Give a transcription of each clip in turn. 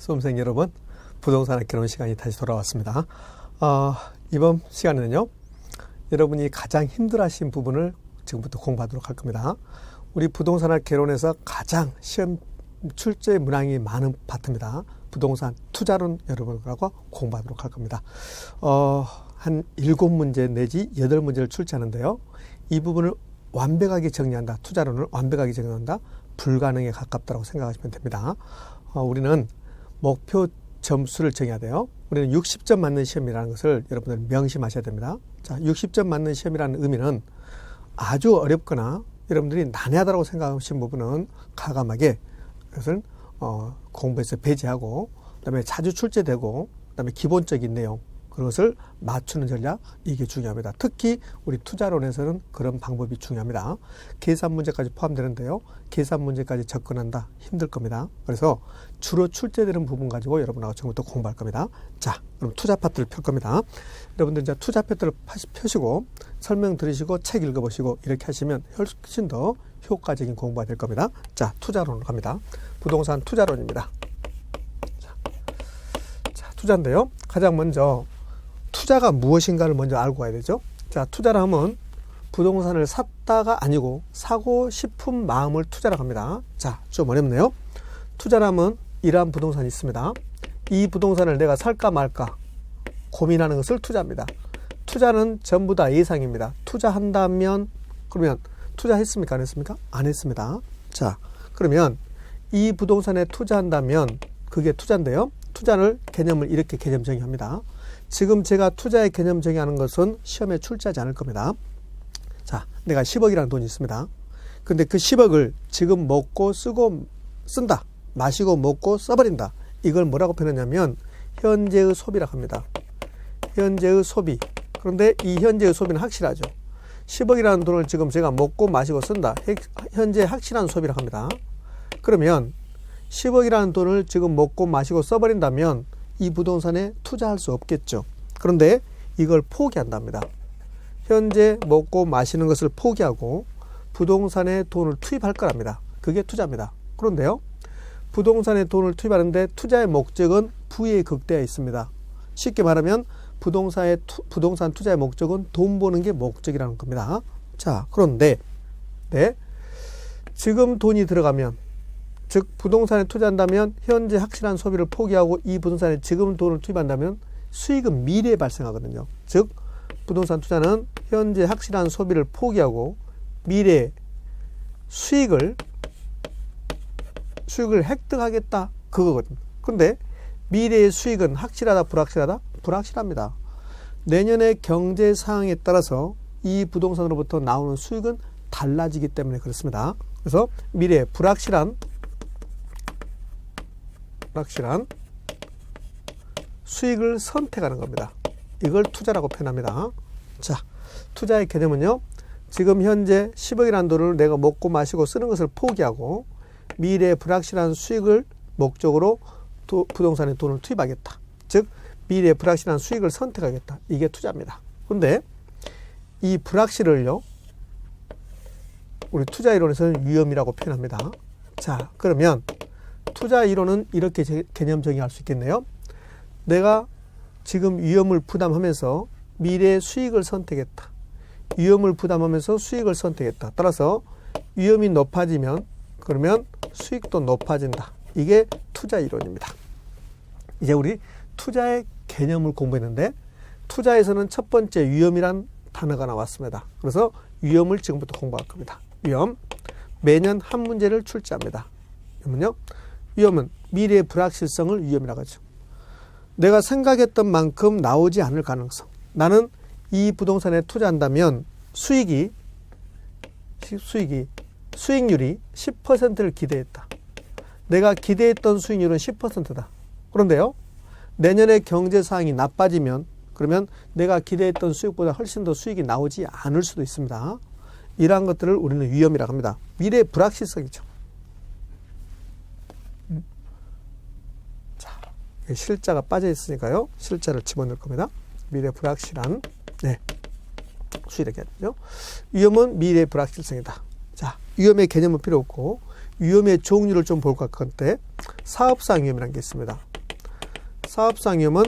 수험생 여러분, 부동산학 개론 시간이 다시 돌아왔습니다. 이번 시간에는요, 여러분이 가장 힘들어하신 부분을 지금부터 공부하도록 할 겁니다. 우리 부동산학 개론에서 가장 시험 출제 문항이 많은 파트입니다. 부동산 투자론 여러분하고 공부하도록 할 겁니다. 한 7문제 내지 8문제를 출제하는데요. 이 부분을 완벽하게 정리한다. 투자론을 완벽하게 정리한다. 불가능에 가깝다고 생각하시면 됩니다. 우리는 목표 점수를 정해야 돼요. 우리는 60점 맞는 시험이라는 것을 여러분들 명심하셔야 됩니다. 자, 60점 맞는 시험이라는 의미는 아주 어렵거나 여러분들이 난해하다고 생각하시는 부분은 과감하게 그것을 공부해서 배제하고, 그다음에 자주 출제되고, 그다음에 기본적인 내용, 그것을 맞추는 전략, 이게 중요합니다. 특히 우리 투자론에서는 그런 방법이 중요합니다. 계산 문제까지 포함되는데요. 계산 문제까지 접근한다 힘들 겁니다. 그래서 주로 출제되는 부분 가지고 여러분하고 지금부터 공부할 겁니다. 자, 그럼 투자 파트를 펼 겁니다. 여러분들 이제 투자 파트를 펴시고 설명 들으시고 책 읽어보시고 이렇게 하시면 훨씬 더 효과적인 공부가 될 겁니다. 자, 투자론으로 갑니다. 부동산 투자론입니다. 자, 투자인데요. 가장 먼저 투자가 무엇인가를 먼저 알고 가야 되죠. 자, 투자를 하면 부동산을 샀다가 아니고 사고 싶은 마음을 투자라고 합니다. 자, 좀 어렵네요. 투자라면 이러한 부동산이 있습니다. 이 부동산을 내가 살까 말까 고민하는 것을 투자합니다. 투자는 전부 다 예상입니다. 투자한다면, 그러면 투자했습니까? 안 했습니까? 안 했습니다. 자, 그러면 이 부동산에 투자한다면 그게 투자인데요. 투자를 개념을 이렇게 개념 정의합니다. 지금 제가 투자의 개념 정의하는 것은 시험에 출제하지 않을 겁니다. 자, 내가 10억이라는 돈이 있습니다. 근데 그 10억을 지금 먹고 쓰고 쓴다. 마시고 먹고 써버린다. 이걸 뭐라고 표현하냐면 현재의 소비라고 합니다. 현재의 소비. 그런데 이 현재의 소비는 확실하죠. 10억이라는 돈을 지금 제가 먹고 마시고 쓴다. 현재 확실한 소비라고 합니다. 그러면 10억이라는 돈을 지금 먹고 마시고 써버린다면 이 부동산에 투자할 수 없겠죠. 그런데 이걸 포기한답니다. 현재 먹고 마시는 것을 포기하고 부동산에 돈을 투입할 거랍니다. 그게 투자입니다. 그런데요, 부동산에 돈을 투입하는데 투자의 목적은 부의 극대화에 있습니다. 쉽게 말하면 부동산 투자의 목적은 돈 버는 게 목적이라는 겁니다. 자, 그런데 지금 돈이 들어가면, 즉 부동산에 투자한다면 현재 확실한 소비를 포기하고 이 부동산에 지금 돈을 투입한다면 수익은 미래에 발생하거든요. 즉 부동산 투자는 현재 확실한 소비를 포기하고 미래에 수익을 획득하겠다, 그거거든요. 그런데 미래의 수익은 확실하다 불확실하다? 불확실합니다. 내년의 경제 상황에 따라서 이 부동산으로부터 나오는 수익은 달라지기 때문에 그렇습니다. 그래서 미래에 불확실한 수익을 선택하는 겁니다. 이걸 투자라고 표현합니다. 자, 투자의 개념은요, 지금 현재 10억이라는 돈을 내가 먹고 마시고 쓰는 것을 포기하고 미래의 불확실한 수익을 목적으로 부동산에 돈을 투입하겠다. 즉 미래의 불확실한 수익을 선택하겠다. 이게 투자입니다. 그런데 이 불확실을요, 우리 투자 이론에서는 위험이라고 표현합니다. 자, 그러면 투자 이론은 이렇게 개념 정의할 수 있겠네요. 내가 지금 위험을 부담하면서 미래의 수익을 선택했다. 위험을 부담하면서 수익을 선택했다. 따라서 위험이 높아지면 그러면 수익도 높아진다. 이게 투자 이론입니다. 이제 우리 투자의 개념을 공부했는데 투자에서는 첫 번째 위험이란 단어가 나왔습니다. 그래서 위험을 지금부터 공부할 겁니다. 위험. 매년 한 문제를 출제합니다. 그러면요, 위험은 미래의 불확실성을 위험이라고 하죠. 내가 생각했던 만큼 나오지 않을 가능성. 나는 이 부동산에 투자한다면 수익률이 10%를 기대했다. 내가 기대했던 수익률은 10%다. 그런데요, 내년에 경제 상황이 나빠지면 그러면 내가 기대했던 수익보다 훨씬 더 수익이 나오지 않을 수도 있습니다. 이러한 것들을 우리는 위험이라고 합니다. 미래의 불확실성이죠. 자, 실자가 빠져 있으니까요, 실자를 집어넣을 겁니다. 미래 불확실한 수익의 개념이죠. 위험은 미래의 불확실성이다. 자, 위험의 개념은 필요 없고 위험의 종류를 좀 볼 것 같은데 사업상 위험이라는 게 있습니다. 사업상 위험은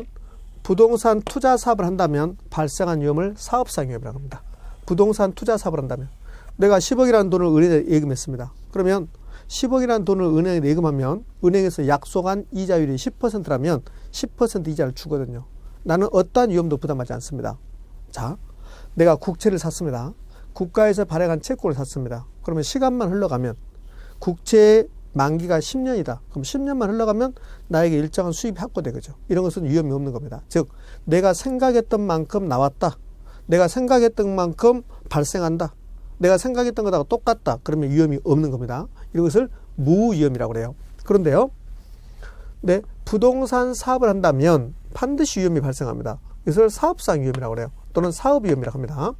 부동산 투자 사업을 한다면 발생한 위험을 사업상 위험이라고 합니다. 부동산 투자 사업을 한다면 내가 10억이라는 돈을 은행에 예금했습니다. 그러면 10억이라는 돈을 은행에 예금하면 은행에서 약속한 이자율이 10%라면 10% 이자를 주거든요. 나는 어떠한 위험도 부담하지 않습니다. 자, 내가 국채를 샀습니다. 국가에서 발행한 채권을 샀습니다. 그러면 시간만 흘러가면 국채의 만기가 10년이다. 그럼 10년만 흘러가면 나에게 일정한 수입이 확보되겠죠. 이런 것은 위험이 없는 겁니다. 즉 내가 생각했던 만큼 나왔다. 내가 생각했던 만큼 발생한다. 내가 생각했던 것하고 똑같다. 그러면 위험이 없는 겁니다. 이것을 무위험이라고 그래요. 그런데요, 네, 부동산 사업을 한다면 반드시 위험이 발생합니다. 이것을 사업상 위험이라고 그래요. 또는 사업 위험이라고 합니다.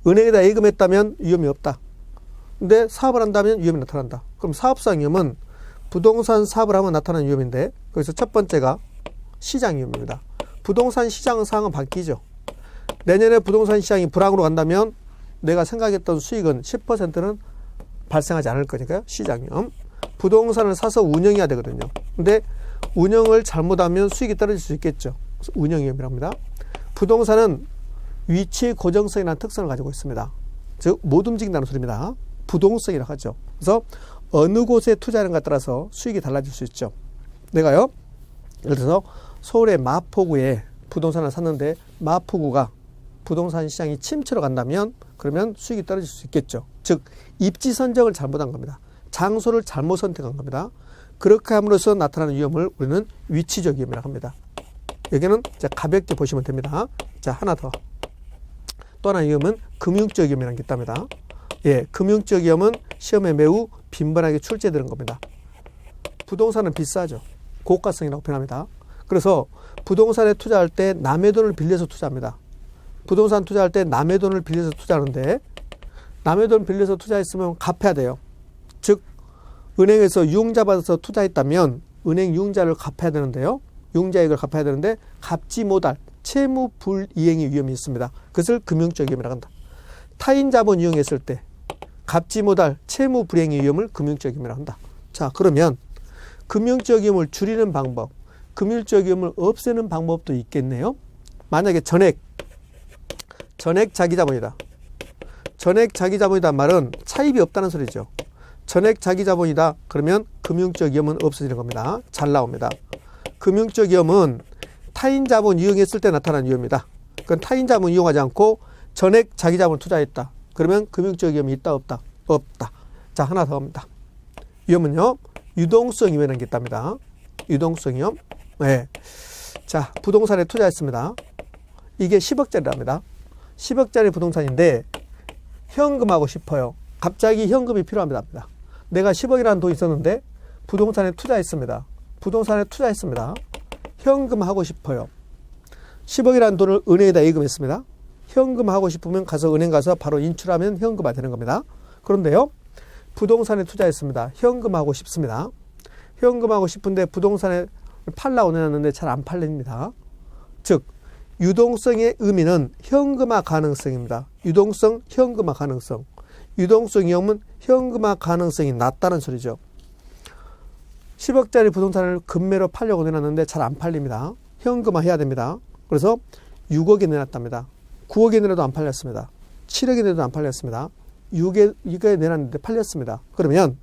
은행에다 예금했다면 위험이 없다. 근데 사업을 한다면 위험이 나타난다. 그럼 사업상 위험은 부동산 사업을 하면 나타나는 위험인데, 거기서 첫 번째가 시장 위험입니다. 부동산 시장 상황은 바뀌죠. 내년에 부동산 시장이 불황으로 간다면 내가 생각했던 수익은 10%는 발생하지 않을 거니까요. 시장 위험. 부동산을 사서 운영해야 되거든요. 근데 운영을 잘못하면 수익이 떨어질 수 있겠죠. 운영 위험이라고 합니다. 부동산은 위치 고정성이라는 특성을 가지고 있습니다. 즉 못 움직인다는 소리입니다. 부동성이라고 하죠. 그래서 어느 곳에 투자하는 것에 따라서 수익이 달라질 수 있죠. 내가요, 예를 들어서 서울의 마포구에 부동산을 샀는데 마포구가 부동산 시장이 침체로 간다면 그러면 수익이 떨어질 수 있겠죠. 즉 입지 선정을 잘못한 겁니다. 장소를 잘못 선택한 겁니다. 그렇게 함으로써 나타나는 위험을 우리는 위치적 위험이라고 합니다. 여기는 가볍게 보시면 됩니다. 자, 하나 더. 또 하나의 위험은 금융적 위험이라는 게 있답니다. 예, 금융적 위험은 시험에 매우 빈번하게 출제되는 겁니다. 부동산은 비싸죠. 고가성이라고 표현합니다. 그래서 부동산에 투자할 때 남의 돈을 빌려서 투자합니다. 부동산 투자할 때 남의 돈을 빌려서 투자하는데 남의 돈 빌려서 투자했으면 갚아야 돼요. 즉 은행에서 유흥자 받아서 투자했다면 은행 유흥자를 갚아야 되는데요. 유흥자액을 갚아야 되는데 갚지 못할 채무 불이행의 위험이 있습니다. 그것을 금융적 위험이라고 한다. 타인 자본 이용했을 때 갚지 못할 채무 불이행의 위험을 금융적 위험이라고 한다. 자, 그러면 금융적 위험을 줄이는 방법, 금융적 위험을 없애는 방법도 있겠네요. 만약에 전액 자기자본이다. 전액 자기자본이다 말은 차입이 없다는 소리죠. 전액 자기자본이다. 그러면 금융적 위험은 없어지는 겁니다. 잘 나옵니다. 금융적 위험은 타인 자본 이용했을 때 나타나는 위험이다. 그건 타인 자본 이용하지 않고 전액 자기자본을 투자했다. 그러면 금융적 위험이 있다 없다? 없다. 자, 하나 더 합니다. 위험은요, 유동성 위험이라는 게 있답니다. 유동성 위험. 네. 자, 부동산에 투자했습니다. 이게 10억짜리랍니다. 10억짜리 부동산인데 현금하고 싶어요. 갑자기 현금이 필요합니다. 내가 10억이라는 돈이 있었는데 부동산에 투자했습니다. 현금하고 싶어요. 10억이라는 돈을 은행에다 예금했습니다. 현금하고 싶으면 가서 은행 가서 바로 인출하면 현금화 되는 겁니다. 그런데요, 부동산에 투자했습니다. 현금하고 싶습니다. 현금하고 싶은데 부동산에 팔라고 내놨는데 잘 안 팔립니다. 즉 유동성의 의미는 현금화 가능성입니다. 유동성, 현금화 가능성. 유동성 위험은 현금화 가능성이 낮다는 소리죠. 10억짜리 부동산을 금매로 팔려고 내놨는데 잘 안 팔립니다. 현금화 해야 됩니다. 그래서 6억에 내놨답니다. 9억에 내놔도 안 팔렸습니다. 7억에 내놔도 안 팔렸습니다. 6억에 내놨는데 팔렸습니다. 그러면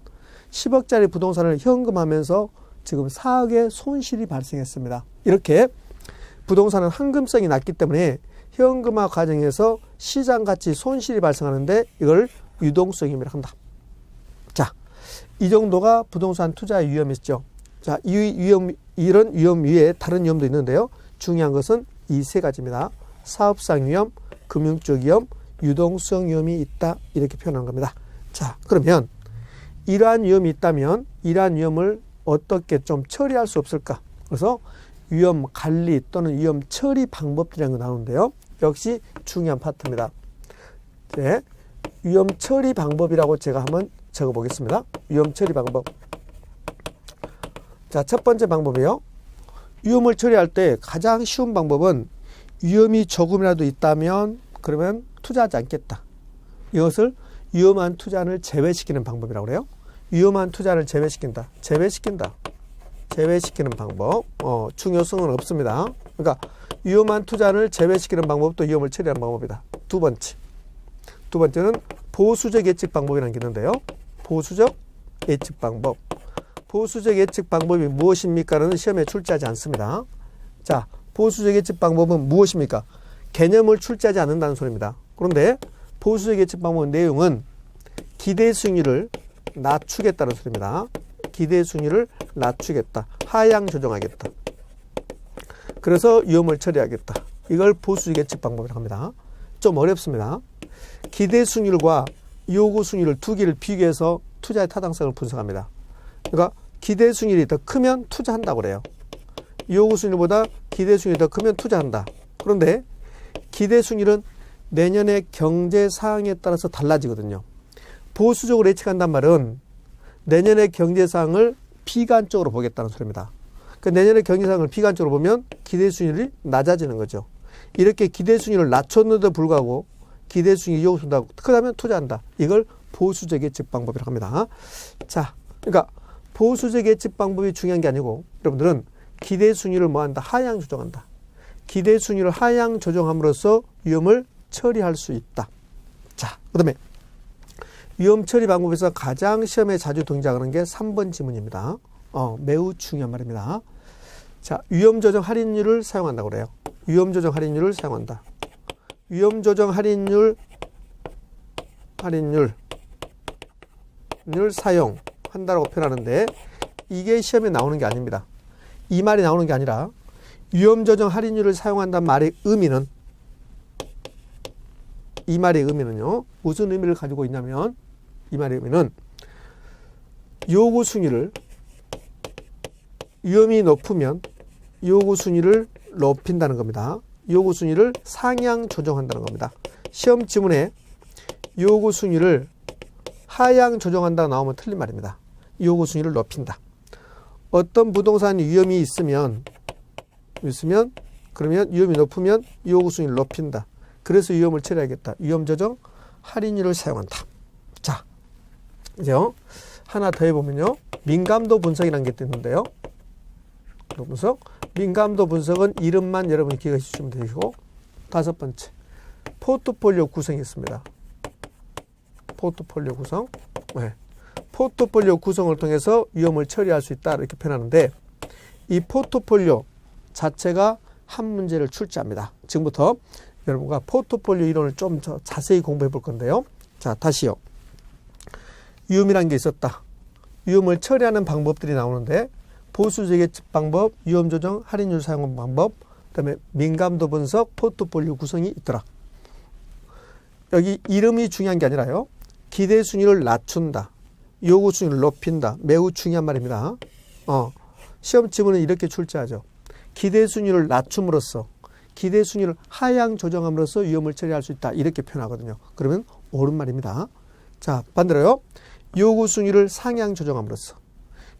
10억짜리 부동산을 현금하면서 지금 4억의 손실이 발생했습니다. 이렇게 부동산은 황금성이 낮기 때문에 현금화 과정에서 시장가치 손실이 발생하는데 이걸 유동성임이라고 한다. 자, 이 정도가 부동산 투자의 위험이죠. 자, 이런 위험 위에 다른 위험도 있는데요. 중요한 것은 이 세 가지입니다. 사업상 위험, 금융적 위험, 유동성 위험이 있다. 이렇게 표현한 겁니다. 자, 그러면 이러한 위험이 있다면 이러한 위험을 어떻게 좀 처리할 수 없을까? 그래서 위험 관리 또는 위험 처리 방법이라는 거 나오는데요. 역시 중요한 파트입니다. 네, 위험 처리 방법이라고 제가 한번 적어 보겠습니다. 위험 처리 방법. 자, 첫 번째 방법이요. 위험을 처리할 때 가장 쉬운 방법은 위험이 조금이라도 있다면 그러면 투자하지 않겠다. 이것을 위험한 투자를 제외시키는 방법이라고 그래요. 위험한 투자를 제외시킨다. 제외시키는 방법. 중요성은 없습니다. 그러니까 위험한 투자를 제외시키는 방법도 위험을 처리하는 방법이다. 두 번째는 보수적 예측 방법이라는 게 있는데요. 보수적 예측 방법. 보수적 예측 방법이 무엇입니까는 시험에 출제하지 않습니다. 자, 보수적 예측 방법은 무엇입니까? 개념을 출제하지 않는다는 소리입니다. 그런데 보수적 예측 방법의 내용은 기대 수익률을 낮추겠다는 소리입니다. 기대 수익률을 낮추겠다. 하향 조정하겠다. 그래서 위험을 처리하겠다. 이걸 보수적 예측 방법이라고 합니다. 좀 어렵습니다. 기대 수익률과 요구 수익률을 두 개를 비교해서 투자의 타당성을 분석합니다. 그러니까 기대 수익률이 더 크면 투자한다고 그래요. 요구 수익률보다 기대 수익률이 더 크면 투자한다. 그런데 기대 수익률은 내년의 경제 상황에 따라서 달라지거든요. 보수적으로 예측한단 말은 내년의 경제 상황을 비관적으로 보겠다는 소리입니다. 그러니까 내년의 경제 상황을 비관적으로 보면 기대 수익률이 낮아지는 거죠. 이렇게 기대 수익률을 낮췄는데도 불구하고 기대 수익률이 요구 수익률보다 크다면 투자한다. 이걸 보수적 예측 방법이라고 합니다. 자, 그러니까 보수적 예측 방법이 중요한 게 아니고 여러분들은 기대 수익률을 뭐한다? 하향 조정한다. 기대 수익률을 하향 조정함으로써 위험을 처리할 수 있다. 자, 그 다음에 위험 처리 방법에서 가장 시험에 자주 등장하는 게 3번 지문입니다. 매우 중요한 말입니다. 자, 위험 조정 할인율을 사용한다고 그래요. 위험 조정 할인율을 사용한다. 위험 조정 할인율을 사용한다라고 표현하는데 이게 시험에 나오는 게 아닙니다. 이 말이 나오는 게 아니라 위험 조정 할인율을 사용한다는 말의 의미는 이 말의 의미는요. 무슨 의미를 가지고 있냐면 이 말의 의미는 요구 수익률을 위험이 높으면 요구 수익률을 높인다는 겁니다. 요구 수익률을 상향 조정한다는 겁니다. 시험 지문에 요구 수익률을 하향 조정한다 나오면 틀린 말입니다. 요구 수익률을 높인다. 어떤 부동산 위험이 있으면 그러면 위험이 높으면 요구 수익률을 높인다. 그래서 위험을 처리하겠다. 위험 조정 할인율을 사용한다. 자, 이제 하나 더 해보면요. 민감도 분석이라는 게 있는데요. 민감도 분석은 이름만 여러분이 기억해 주시면 되고, 다섯 번째, 포트폴리오 구성이 있습니다. 포트폴리오 구성. 네. 포트폴리오 구성을 통해서 위험을 처리할 수 있다. 이렇게 표현하는데, 이 포트폴리오 자체가 한 문제를 출제합니다. 지금부터 여러분과 포트폴리오 이론을 좀 더 자세히 공부해 볼 건데요. 자, 다시요. 위험이라는 게 있었다. 위험을 처리하는 방법들이 나오는데, 보수적 예측 방법, 위험 조정, 할인율 사용 방법, 그다음에 민감도 분석, 포트폴리오 구성이 있더라. 여기 이름이 중요한 게 아니라요. 기대 수익률을 낮춘다. 요구 수익률을 높인다. 매우 중요한 말입니다. 시험 지문은 이렇게 출제하죠. 기대 수익률을 낮춤으로써 기대 수익률을 하향 조정함으로써 위험을 처리할 수 있다. 이렇게 표현하거든요. 그러면 옳은 말입니다. 자, 반대로요. 요구 수익률을 상향 조정함으로써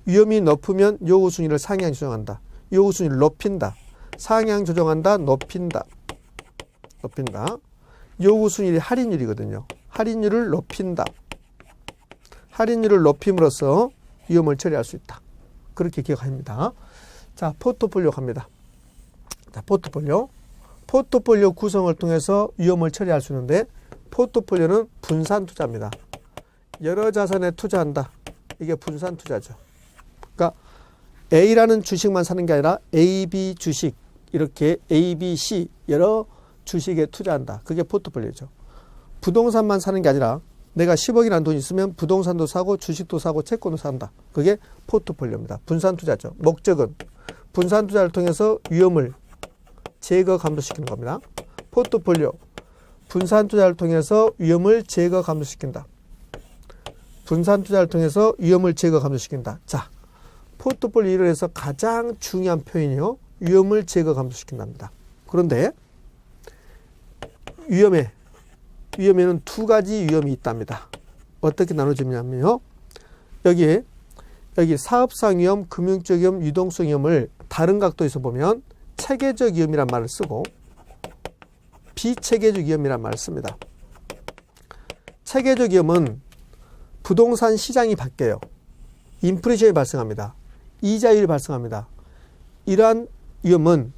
위험이 높으면 요구 수익률을 상향 조정한다. 요구 수익률을 높인다. 상향 조정한다. 높인다. 요구 수익률이 할인율이거든요. 할인율을 높인다. 할인율을 높임으로써 위험을 처리할 수 있다. 그렇게 기억합니다. 자, 포트폴리오 갑니다. 자, 포트폴리오 구성을 통해서 위험을 처리할 수 있는데, 포트폴리오는 분산 투자입니다. 여러 자산에 투자한다. 이게 분산 투자죠. 그러니까 A라는 주식만 사는 게 아니라 A, B 주식, 이렇게 A, B, C 여러 주식에 투자한다. 그게 포트폴리오죠. 부동산만 사는 게 아니라 내가 10억이라는 돈이 있으면 부동산도 사고 주식도 사고 채권도 산다. 그게 포트폴리오입니다. 분산 투자죠. 목적은 분산 투자를 통해서 위험을 제거 감소시키는 겁니다. 포트폴리오 분산 투자를 통해서 위험을 제거 감소시킨다. 분산 투자를 통해서 위험을 제거 감소시킨다. 자, 포트폴리오 이론에서 가장 중요한 표현이요. 위험을 제거 감소시킨답니다. 그런데 위험에는 두 가지 위험이 있답니다. 어떻게 나눠지냐면요. 여기 사업상 위험, 금융적 위험, 유동성 위험을 다른 각도에서 보면 체계적 위험이란 말을 쓰고 비체계적 위험이란 말을 씁니다. 체계적 위험은 부동산 시장이 바뀌어요. 인플레이션이 발생합니다. 이자율이 발생합니다. 이러한 위험은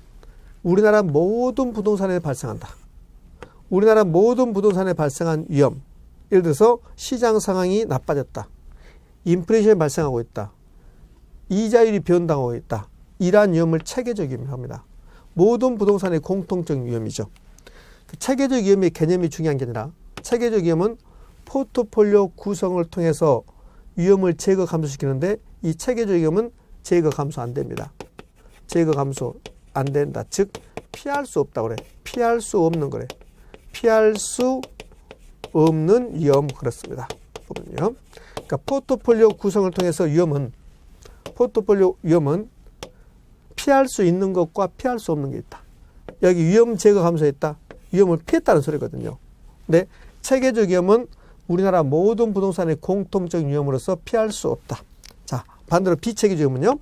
우리나라 모든 부동산에 발생한다. 우리나라 모든 부동산에 발생한 위험, 예를 들어서 시장 상황이 나빠졌다. 인플레이션이 발생하고 있다. 이자율이 변동하고 있다. 이러한 위험을 체계적 위험이라고 합니다. 모든 부동산의 공통적 위험이죠. 체계적 위험의 개념이 중요한 게 아니라 체계적 위험은 포트폴리오 구성을 통해서 위험을 제거 감소시키는데 이 체계적 위험은 제거 감소 안 됩니다. 제거 감소 안 된다. 즉 피할 수 없다 그래. 피할 수 없는 거래. 피할 수 없는 위험 그렇습니다. 보면요. 그러니까 포트폴리오 구성을 통해서 포트폴리오 위험은 피할 수 있는 것과 피할 수 없는 게 있다. 여기 위험 제거 감소했다. 위험을 피했다는 소리거든요. 근데 체계적 위험은 우리나라 모든 부동산의 공통적 위험으로서 피할 수 없다. 자, 반대로 비체계적 위험은요.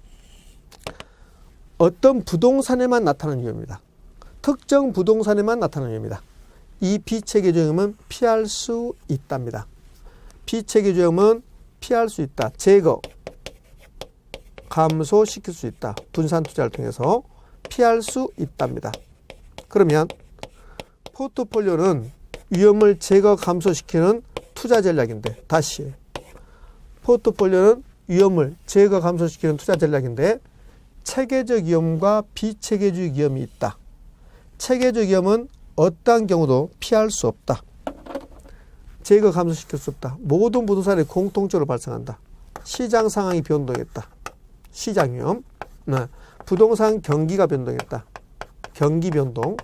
어떤 부동산에만 나타나는 위험입니다. 특정 부동산에만 나타나는 위험입니다. 이 비체계적 위험은 피할 수 있답니다. 비체계적 위험은 피할 수 있다. 제거, 감소시킬 수 있다. 분산 투자를 통해서 피할 수 있답니다. 그러면 포트폴리오는 위험을 제거 감소시키는 투자 전략인데 다시 포트폴리오는 위험을 제거 감소시키는 투자 전략인데 체계적 위험과 비체계적 위험이 있다. 체계적 위험은 어떠한 경우도 피할 수 없다. 제거 감소시킬 수 없다. 모든 부동산에 공통적으로 발생한다. 시장 상황이 변동했다. 시장 위험. 네. 부동산 경기가 변동했다. 경기 변동.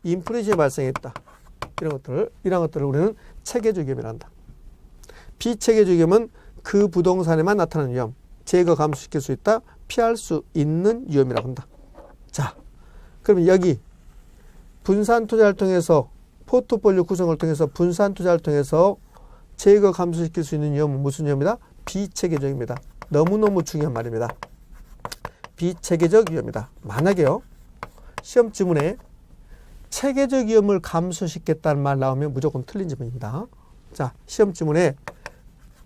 인플레이션이 발생했다. 이런 것들을 우리는 체계적 위험이라 한다. 비체계적 위험은 그 부동산에만 나타나는 위험, 제거 감소시킬 수 있다, 피할 수 있는 위험이라고 한다. 자, 그러면 여기 분산 투자를 통해서 포트폴리오 구성을 통해서 분산 투자를 통해서 제거 감소시킬 수 있는 위험은 무슨 위험이다? 비체계적입니다. 너무너무 중요한 말입니다. 비체계적 위험이다. 만약에요, 시험 지문에 체계적 위험을 감소시켰다는 말 나오면 무조건 틀린 지문입니다. 자, 시험 지문에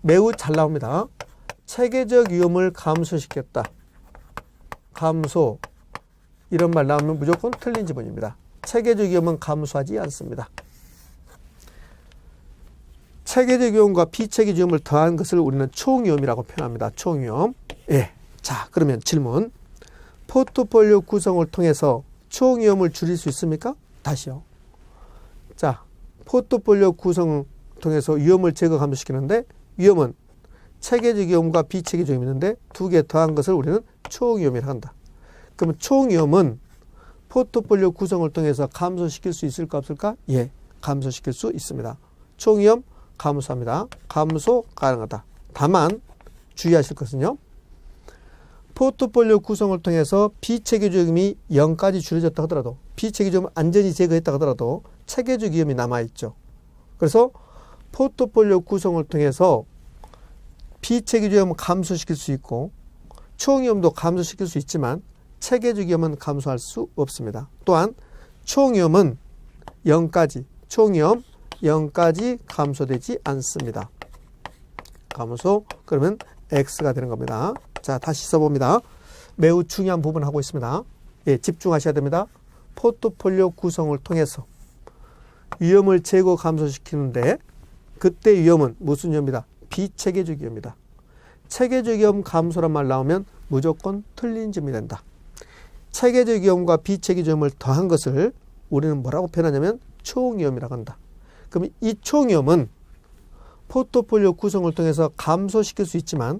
매우 잘 나옵니다. 체계적 위험을 감소시켰다. 감소. 이런 말 나오면 무조건 틀린 지문입니다. 체계적 위험은 감소하지 않습니다. 체계적 위험과 비체계적 위험을 더한 것을 우리는 총위험이라고 표현합니다. 총위험. 예. 자, 그러면 질문. 포트폴리오 구성을 통해서 총위험을 줄일 수 있습니까? 다시요. 자, 포트폴리오 구성을 통해서 위험을 제거 감소시키는데 위험은 체계적 위험과 비체계적 위험이 있는데 두 개 더한 것을 우리는 총위험이라고 한다. 그러면 총위험은 포트폴리오 구성을 통해서 감소시킬 수 있을까 없을까? 예, 감소시킬 수 있습니다. 총위험 감소합니다. 감소 가능하다. 다만 주의하실 것은요. 포트폴리오 구성을 통해서 비체계적 위험이 0까지 줄여졌다 하더라도 비체계적 위험을 완전히 제거했다 하더라도 체계적 위험이 남아있죠. 그래서 포트폴리오 구성을 통해서 비체계적 위험을 감소시킬 수 있고 총위험도 감소시킬 수 있지만 체계적 위험은 감소할 수 없습니다. 또한 총위험은 0까지, 총위험 0까지 감소되지 않습니다. 감소, 그러면 X가 되는 겁니다. 자, 다시 써봅니다. 매우 중요한 부분 하고 있습니다. 예, 집중하셔야 됩니다. 포트폴리오 구성을 통해서 위험을 제거 감소시키는데 그때 위험은 무슨 위험이다? 비체계적 위험이다. 체계적 위험 감소란 말 나오면 무조건 틀린 점이 된다. 체계적 위험과 비체계적 위험을 더한 것을 우리는 뭐라고 표현하냐면 총위험이라고 한다. 그럼 이 총위험은 포트폴리오 구성을 통해서 감소시킬 수 있지만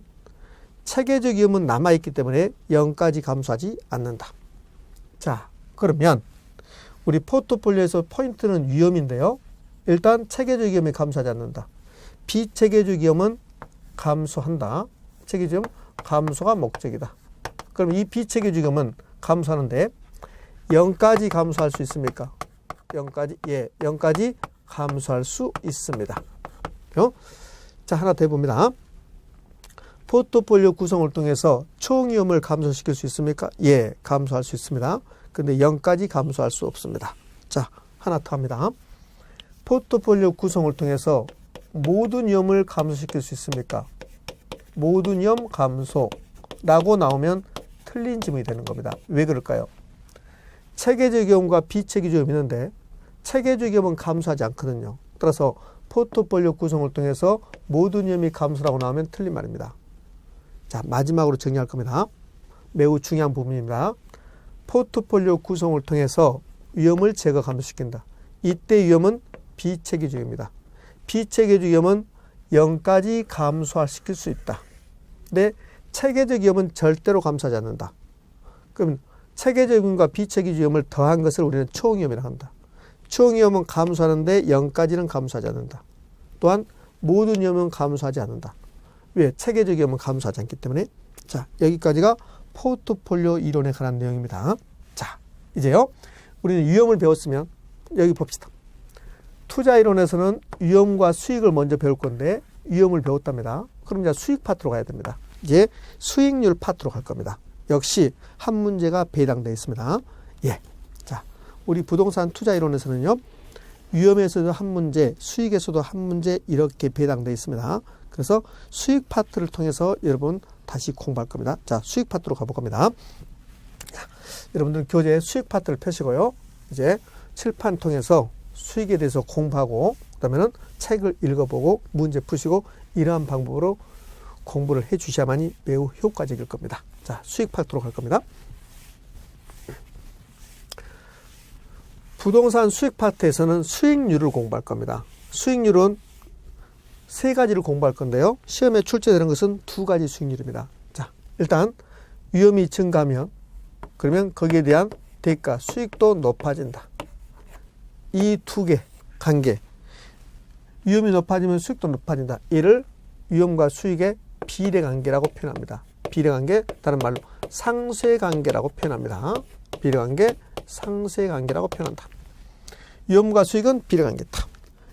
체계적 위험은 남아있기 때문에 0까지 감소하지 않는다. 자, 그러면 우리 포트폴리오에서 포인트는 위험인데요. 일단 체계적 위험이 감소하지 않는다. 비체계적 위험은 감소한다. 체계적 위험 감소가 목적이다. 그럼 이 비체계적 위험은 감소하는데 0까지 감소할 수 있습니까? 0까지, 예, 0까지 감소할 수 있습니다. 자, 하나 더 해봅니다. 포트폴리오 구성을 통해서 총위험을 감소시킬 수 있습니까? 예, 감소할 수 있습니다. 근데 0까지 감소할 수 없습니다. 자, 하나 더 합니다. 포트폴리오 구성을 통해서 모든 위험을 감소시킬 수 있습니까? 모든 위험 감소. 라고 나오면 틀린 지문이 되는 겁니다. 왜 그럴까요? 체계적 위험과 비체계적 위험이 있는데 체계적 위험은 감소하지 않거든요. 따라서 포트폴리오 구성을 통해서 모든 위험이 감소라고 나오면 틀린 말입니다. 자, 마지막으로 정리할 겁니다. 매우 중요한 부분입니다. 포트폴리오 구성을 통해서 위험을 제거 감소시킨다. 이때 위험은 비체계적 위험입니다. 비체계적 위험은 0까지 감소시킬 수 있다. 근데 체계적 위험은 절대로 감소하지 않는다. 그럼 체계적 위험과 비체계적 위험을 더한 것을 우리는 총위험이라고 한다. 총위험은 감소하는데 0까지는 감소하지 않는다. 또한 모든 위험은 감소하지 않는다. 왜? 체계적 위험은 감소하지 않기 때문에. 자, 여기까지가 포트폴리오 이론에 관한 내용입니다. 자, 이제요. 우리는 위험을 배웠으면 여기 봅시다. 투자 이론에서는 위험과 수익을 먼저 배울 건데 위험을 배웠답니다. 그럼 이제 수익 파트로 가야 됩니다. 이제 수익률 파트로 갈 겁니다. 역시 한 문제가 배당되어 있습니다. 예. 자, 우리 부동산 투자 이론에서는요. 위험에서도 한 문제, 수익에서도 한 문제 이렇게 배당되어 있습니다. 그래서 수익 파트를 통해서 여러분 다시 공부할 겁니다. 자, 수익 파트로 가볼 겁니다. 자, 여러분들 교재 수익 파트를 펴시고요. 이제 칠판 통해서 수익에 대해서 공부하고 그다음에는 책을 읽어보고 문제 푸시고 이러한 방법으로 공부를 해 주셔야만이 매우 효과적일 겁니다. 자, 수익 파트로 갈 겁니다. 부동산 수익 파트에서는 수익률을 공부할 겁니다. 수익률은 세 가지를 공부할 건데요. 시험에 출제되는 것은 두 가지 수익률입니다. 자, 일단 위험이 증가하면 그러면 거기에 대한 대가, 수익도 높아진다. 이 두 개 관계. 위험이 높아지면 수익도 높아진다. 이를 위험과 수익의 비례관계라고 표현합니다. 비례관계, 다른 말로 상쇄관계라고 표현합니다. 비례관계, 상쇄관계라고 표현한다. 위험과 수익은 비례관계다.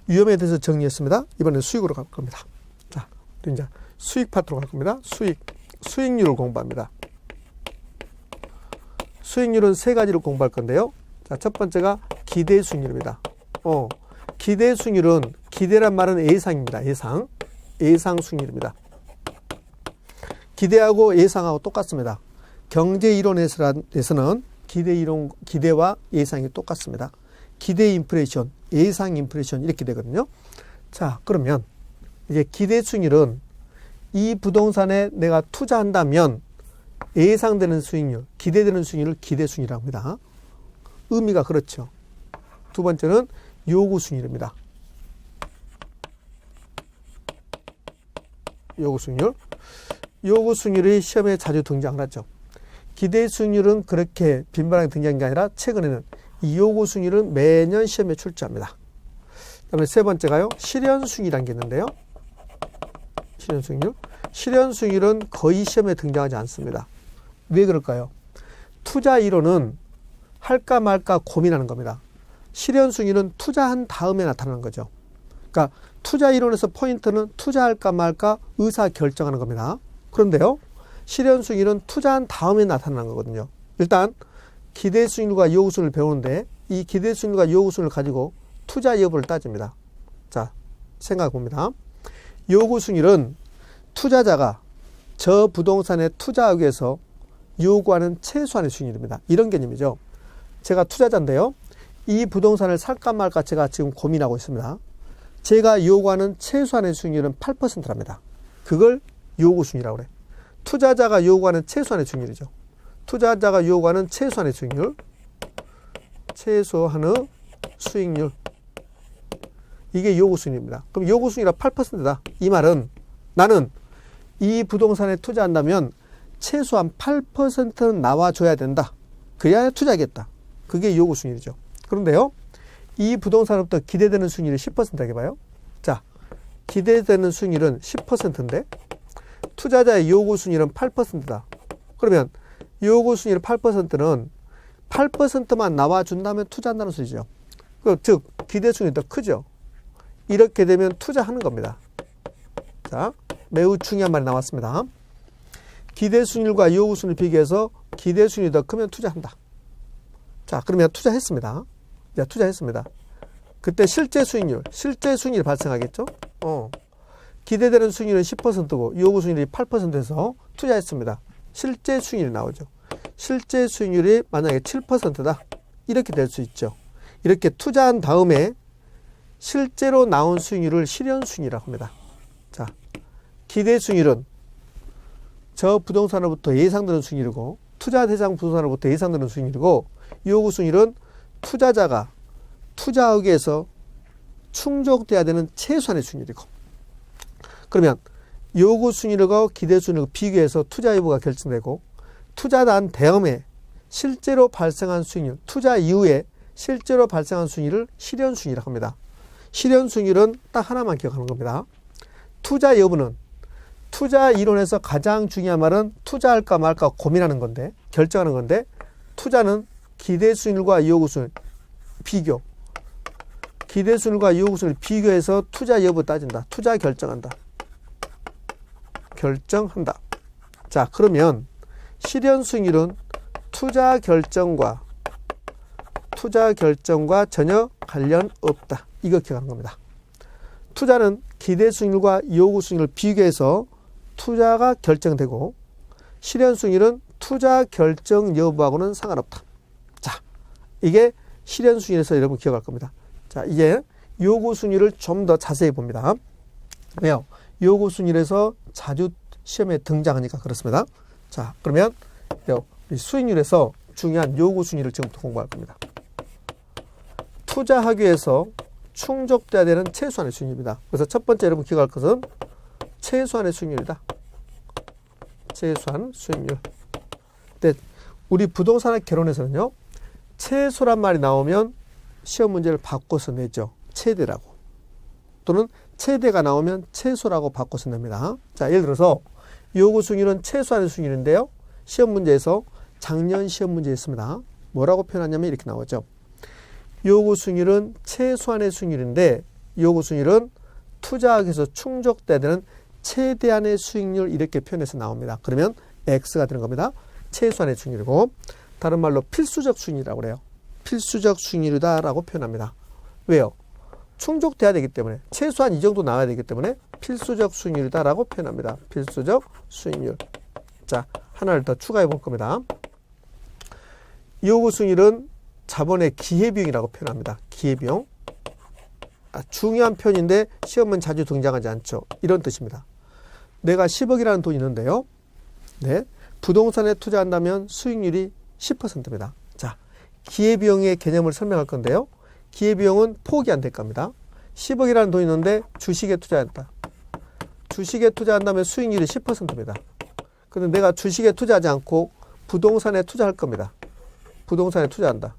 위험에 대해서 정리했습니다. 이번엔 수익으로 갈 겁니다. 자, 이제 수익 파트로 갈 겁니다. 수익률을 공부합니다. 수익률은 세 가지를 공부할 건데요. 자, 첫 번째가 기대 수익률입니다. 기대 수익률은 기대란 말은 예상입니다. 예상 수익률입니다. 기대하고 예상하고 똑같습니다. 경제 이론에서는 기대와 예상이 똑같습니다. 기대 인플레이션, 예상 인플레이션 이렇게 되거든요. 자, 그러면 이제 기대 수익률은 이 부동산에 내가 투자한다면 예상되는 수익률, 기대되는 수익률을 기대 수익률이라고 합니다. 의미가 그렇죠. 두 번째는 요구 수익률입니다. 요구 수익률. 요구 수익률이 시험에 자주 등장을 하죠. 기대 수익률은 그렇게 빈번하게 등장한 게 아니라 최근에는 이 요구 수익률은 매년 시험에 출제합니다. 그다음에 세 번째가요. 실현 수익률이라는 게 있는데요. 실현 수익률. 실현 수익률은 거의 시험에 등장하지 않습니다. 왜 그럴까요? 투자 이론은 할까 말까 고민하는 겁니다. 실현 수익률은 투자한 다음에 나타나는 거죠. 그러니까 투자 이론에서 포인트는 투자할까 말까 의사 결정하는 겁니다. 그런데요. 실현 수익률은 투자한 다음에 나타나는 거거든요. 일단 기대 수익률과 요구 수익률을 배우는데 이 기대 수익률과 요구 수익률을 가지고 투자 여부를 따집니다. 자, 생각해 봅니다. 요구 수익률은 투자자가 저 부동산에 투자하기 위해서 요구하는 최소한의 수익률입니다. 이런 개념이죠. 제가 투자자인데요. 이 부동산을 살까 말까 제가 지금 고민하고 있습니다. 제가 요구하는 최소한의 수익률은 8%랍니다. 그걸 요구 수익률이라고 그래. 투자자가 요구하는 최소한의 수익률이죠. 투자자가 요구하는 최소한의 수익률. 최소한의 수익률. 이게 요구 수익률입니다. 그럼 요구 수익률이 8%다. 이 말은 나는 이 부동산에 투자한다면 최소한 8%는 나와줘야 된다. 그래야 투자하겠다. 그게 요구 수익률이죠. 그런데요. 이 부동산으로부터 기대되는 수익률이 10%라고 봐요. 자, 기대되는 수익률은 10%인데 투자자의 요구 수익률은 8%다. 그러면 요구 수익률 8%는 8%만 나와준다면 투자한다는 소리죠. 즉 기대 수익률이 더 크죠. 이렇게 되면 투자하는 겁니다. 자, 매우 중요한 말이 나왔습니다. 기대 수익률과 요구 수익률 비교해서 기대 수익률이 더 크면 투자한다. 자, 그러면 투자했습니다. 자, 투자했습니다. 그때 실제 수익률이 발생하겠죠? 기대되는 수익률은 10%고 요구 수익률이 8%에서 투자했습니다. 실제 수익률이 나오죠. 실제 수익률이 만약에 7%다. 이렇게 될 수 있죠. 이렇게 투자한 다음에 실제로 나온 수익률을 실현 수익률이라고 합니다. 자, 기대 수익률은 저 부동산으로부터 예상되는 수익률이고 투자 대상 부동산으로부터 예상되는 수익률이고 요구 수익률은 투자자가 투자하기 위해서 충족돼야 되는 최소한의 수익률이고 그러면 요구 수익률과 기대 수익률과 비교해서 투자 여부가 결정되고 투자한 다음에 실제로 발생한 수익률, 투자 이후에 실제로 발생한 수익률을 실현 수익률이라고 합니다. 실현 수익률은 딱 하나만 기억하는 겁니다. 투자 여부는 투자 이론에서 가장 중요한 말은 투자할까 말까 고민하는 건데 결정하는 건데 투자는 기대 수익률과 요구 수익률 비교 기대 수익률과 요구 수익률 비교해서 투자 여부 따진다. 투자 결정한다. 결정한다. 자, 그러면 실현 수익률은 투자 결정과 전혀 관련 없다. 이거 기억하는 겁니다. 투자는 기대 수익률과 요구 수익률을 비교해서 투자가 결정되고 실현 수익률은 투자 결정 여부하고는 상관없다. 자, 이게 실현 수익률에서 여러분 기억할 겁니다. 자, 이제 요구 수익률을 좀 더 자세히 봅니다. 왜요? 요구 수익률에서 자주 시험에 등장하니까 그렇습니다. 자, 그러면 이 수익률에서 중요한 요구 수익률을 지금부터 공부할 겁니다. 투자하기 위해서 충족돼야 되는 최소한의 수익률입니다. 그래서 첫 번째 여러분 기억할 것은 최소한의 수익률이다. 최소한 수익률. 근데 우리 부동산의 개론에서는요. 최소란 말이 나오면 시험 문제를 바꿔서 내죠. 최대라고. 또는 최대가 나오면 최소라고 바꿔서 냅니다. 자, 예를 들어서 요구 수익률은 최소한의 수익률인데요. 시험 문제에서 작년 시험 문제였습니다. 뭐라고 표현하냐면 이렇게 나오죠. 요구 수익률은 최소한의 수익률인데 요구 수익률은 투자하기 위해서 충족돼야 되는 최대한의 수익률 이렇게 표현해서 나옵니다. 그러면 X가 되는 겁니다. 최소한의 수익률이고 다른 말로 필수적 수익률이라고 그래요. 필수적 수익률이다라고 표현합니다. 왜요? 충족돼야 되기 때문에 최소한 이 정도 나와야 되기 때문에 필수적 수익률이다라고 표현합니다. 필수적 수익률. 자, 하나를 더 추가해 볼 겁니다. 요구 수익률은 자본의 기회비용이라고 표현합니다. 기회비용. 중요한 표현인데 시험은 자주 등장하지 않죠. 이런 뜻입니다. 내가 10억이라는 돈이 있는데요. 네, 부동산에 투자한다면 수익률이 10%입니다. 자, 기회비용의 개념을 설명할 건데요. 기회비용은 포기한 대가입니다. 10억이라는 돈이 있는데 주식에 투자한다. 주식에 투자한다면 수익률이 10%입니다. 그런데 내가 주식에 투자하지 않고 부동산에 투자할 겁니다. 부동산에 투자한다.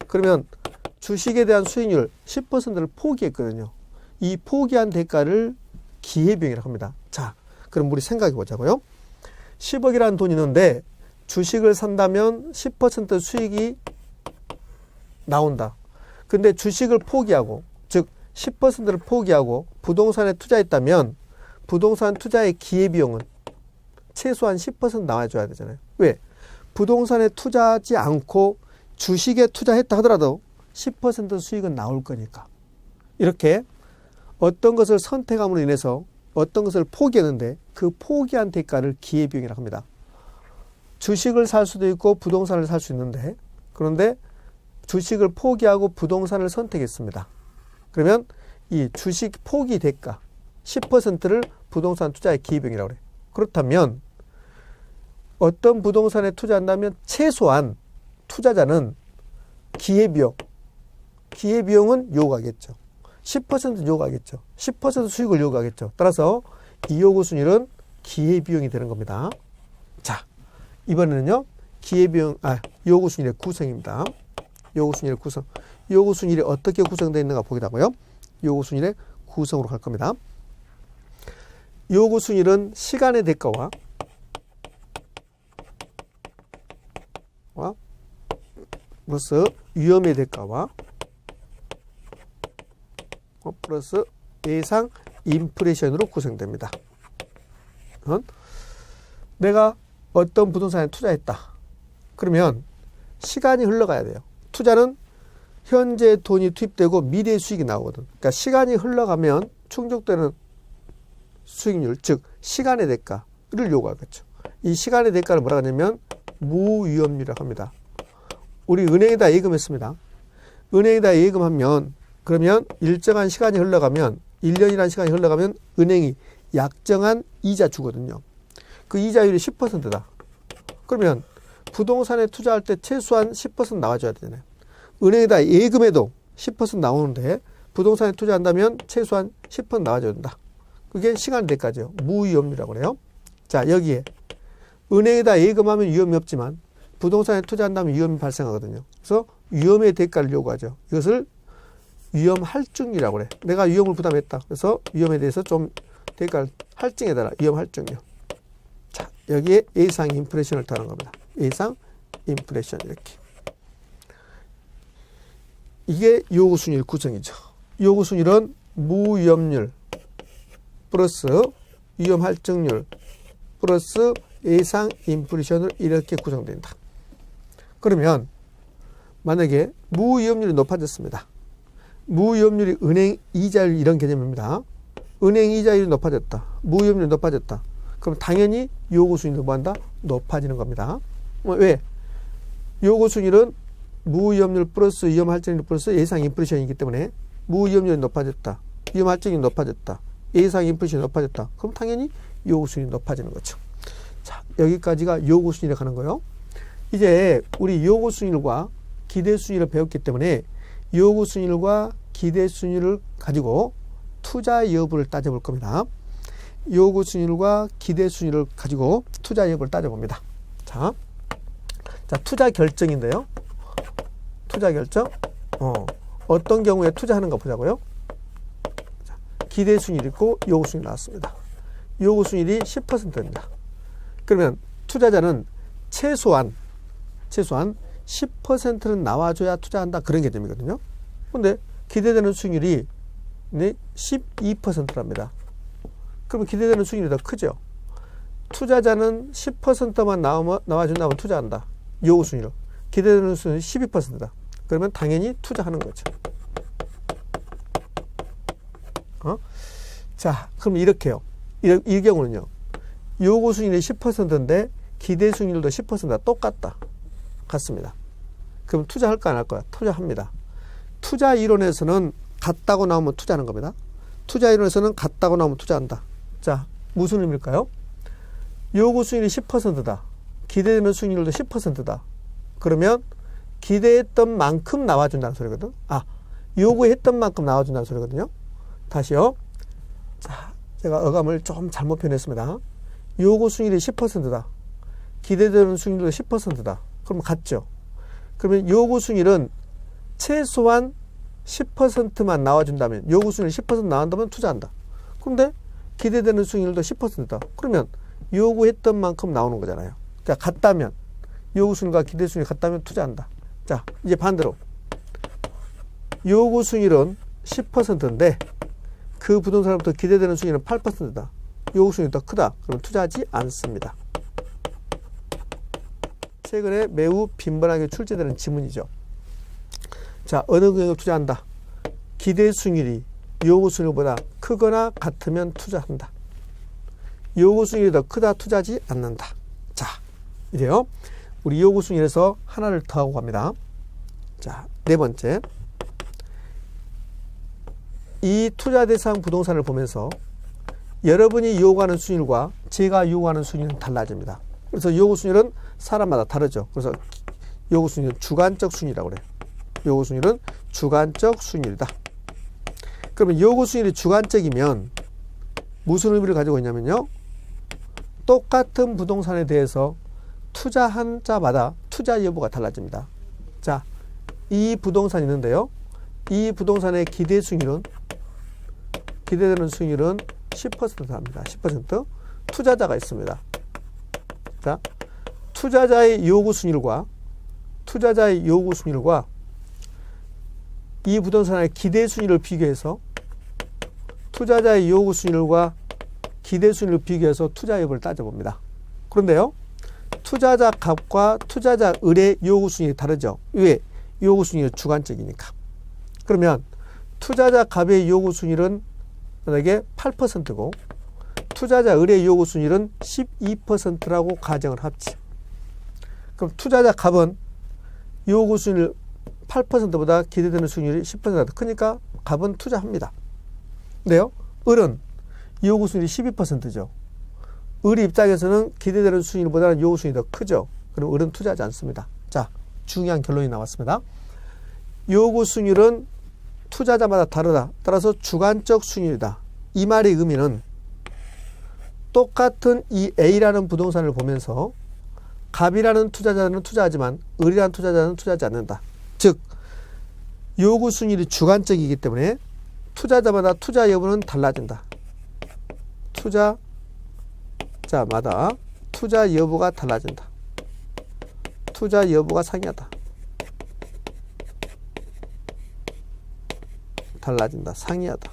그러면 주식에 대한 수익률 10%를 포기했거든요. 이 포기한 대가를 기회비용이라고 합니다. 자, 그럼 우리 생각해 보자고요. 10억이라는 돈이 있는데 주식을 산다면 10% 수익이 나온다. 근데 주식을 포기하고, 즉 10%를 포기하고 부동산에 투자했다면 부동산 투자의 기회비용은 최소한 10% 나와줘야 되잖아요. 왜? 부동산에 투자하지 않고 주식에 투자했다 하더라도 10% 수익은 나올 거니까. 이렇게 어떤 것을 선택함으로 인해서 어떤 것을 포기했는데 그 포기한 대가를 기회비용이라고 합니다. 주식을 살 수도 있고 부동산을 살 수 있는데 그런데 주식을 포기하고 부동산을 선택했습니다. 그러면 이 주식 포기 대가 10%를 부동산 투자의 기회비용이라고 그래요. 그렇다면 어떤 부동산에 투자한다면 최소한 투자자는 기회비용은 요구하겠죠. 10% 요구하겠죠. 10% 수익을 요구하겠죠. 따라서 이 요구 수익률은 기회비용이 되는 겁니다. 자, 이번에는요. 요구 수익률의 구성입니다. 요구 수익률의 구성. 요구 수익률이 어떻게 구성되어 있는가 보기라고요. 요구 수익률의 구성으로 갈 겁니다. 요구 수익률은 시간의 대가와 플러스 위험의 대가와 플러스 예상 인플레이션으로 구성됩니다. 내가 어떤 부동산에 투자했다. 그러면 시간이 흘러가야 돼요. 투자는 현재 돈이 투입되고 미래 수익이 나오거든. 그러니까 시간이 흘러가면 충족되는 수익률, 즉 시간의 대가를 요구하겠죠. 이 시간의 대가를 뭐라 하냐면 무위험률이라고 합니다. 우리 은행에다 예금했습니다. 은행에다 예금하면 그러면 일정한 시간이 흘러가면 1년이라는 시간이 흘러가면 은행이 약정한 이자 주거든요. 그 이자율이 10%다. 그러면 부동산에 투자할 때 최소한 10% 나와줘야 되잖아요. 은행에다 예금해도 10% 나오는데 부동산에 투자한다면 최소한 10% 나와줘야 된다. 그게 시간 대가죠. 무위험률이라고 그래요. 자, 여기에 은행에다 예금하면 위험이 없지만 부동산에 투자한다면 위험이 발생하거든요. 그래서 위험의 대가를 요구하죠. 이것을 위험 할증이라고 그래. 내가 위험을 부담했다. 그래서 위험에 대해서 좀 대가를 할증해달라. 위험 할증이요. 자, 여기에 예상 인플레이션을 더하는 겁니다. 예상 인플레이션 이렇게. 이게 요구순위율 구성이죠. 요구순위율은 무위험률 플러스 위험 할증률 플러스 예상 인플레이션으로 이렇게 구성된다. 그러면 만약에 무위험률이 높아졌습니다. 무위험률이 은행 이자율 이런 개념입니다. 은행 이자율이 높아졌다. 무위험률이 높아졌다. 그럼 당연히 요구순위도 뭐한다? 높아지는 겁니다. 왜? 요구순위는 무위험률 플러스 위험할증률 플러스 예상 인플레이션이기 때문에 무위험률이 높아졌다. 위험할증이 높아졌다. 예상 인플레이션이 높아졌다. 그럼 당연히 요구순위 높아지는 거죠. 자, 여기까지가 요구순위를 가는 거예요. 이제 우리 요구순위율과 기대순위를 배웠기 때문에 요구순위율과 기대순위를 가지고 투자 여부를 따져볼 겁니다. 요구순위율과 기대순위를 가지고 투자 여부를 따져봅니다. 자, 투자 결정인데요. 투자 결정. 어떤 경우에 투자하는가 보자고요. 자, 기대순위율 있고 요구순위율 나왔습니다. 요구순위율이 10%입니다. 그러면 투자자는 최소한 10%는 나와줘야 투자한다. 그런 개념이거든요. 근데 기대되는 수익률이 12%랍니다. 그러면 기대되는 수익률이 더 크죠. 투자자는 10%만 나와준다면 투자한다. 요구순위로. 기대되는 수익률이 12%다. 그러면 당연히 투자하는 거죠. 자, 그럼 이렇게요. 이 경우는요. 요구순위율이 10%인데 기대순위율도 10%다. 똑같다. 같습니다. 그럼 투자할까 안 할까요? 투자합니다. 투자 이론에서는 같다고 나오면 투자하는 겁니다. 투자 이론에서는 같다고 나오면 투자한다. 자, 무슨 의미일까요? 요구 수익률이 10%다. 기대되는 수익률도 10%다. 그러면 기대했던 만큼 나와준다는 소리거든. 요구했던 만큼 나와준다는 소리거든요. 다시요. 자, 제가 어감을 좀 잘못 표현했습니다. 요구 수익률이 10%다. 기대되는 수익률도 10%다. 그럼 같죠. 그러면 요구 수익률은 최소한 10%만 나와준다면, 요구 수익률이 10% 나온다면 투자한다. 그런데 기대되는 수익률도 10%다. 그러면 요구했던 만큼 나오는 거잖아요. 그러니까 같다면, 요구 수익률과 기대 수익률이 같다면 투자한다. 자, 이제 반대로. 요구 수익률은 10%인데 그 부동산으로부터 기대되는 수익률은 8%다. 요구 수익률이 더 크다. 그러면 투자하지 않습니다. 최근에 매우 빈번하게 출제되는 지문이죠. 자, 어느 경우에 투자한다. 기대 수익률이 요구 수익률보다 크거나 같으면 투자한다. 요구 수익률이 더 크다 투자하지 않는다. 자, 이래요. 우리 요구 수익률에서 하나를 더하고 갑니다. 자, 네 번째. 이 투자 대상 부동산을 보면서 여러분이 요구하는 수익률과 제가 요구하는 수익률은 달라집니다. 그래서 요구 수익률은 사람마다 다르죠. 그래서 요구 수익률은 주관적 수익률이라고 그래요. 요구 수익률은 주관적 수익률이다. 그러면 요구 수익률이 주관적이면 무슨 의미를 가지고 있냐면요. 똑같은 부동산에 대해서 투자한 자마다 투자 여부가 달라집니다. 자, 이 부동산이 있는데요. 이 부동산의 기대 수익률은, 기대되는 수익률은 10%입니다. 10%. 투자자가 있습니다. 자, 투자자의 요구 수익률과 이 부동산의 기대 수익률을 비교해서 투자자의 요구 수익률과 기대 수익률을 비교해서 투자 여부를 따져봅니다. 그런데요, 투자자 값과 투자자 을의 요구 수익률이 다르죠. 왜? 요구 수익률이 주관적이니까. 그러면 투자자 값의 요구 수익률은 만약에 8%고 투자자 의뢰 요구 수익률은 12%라고 가정을 합치. 그럼 투자자 값은 요구 수익률 8%보다 기대되는 수익률이 10%가 더 크니까 값은 투자합니다. 근데요, 을은 요구 수익률이 12%죠. 을의 입장에서는 기대되는 수익률보다는 요구 수익률이 더 크죠. 그럼 을은 투자하지 않습니다. 자, 중요한 결론이 나왔습니다. 요구 수익률은 투자자마다 다르다. 따라서 주관적 수익률이다. 이 말의 의미는 똑같은 이 A라는 부동산을 보면서 갑이라는 투자자는 투자하지만 을이라는 투자자는 투자하지 않는다. 즉, 요구 수익률이 주관적이기 때문에 투자자마다 투자 여부는 달라진다. 투자자마다 투자 여부가 달라진다. 투자 여부가 상이하다. 달라진다. 상이하다.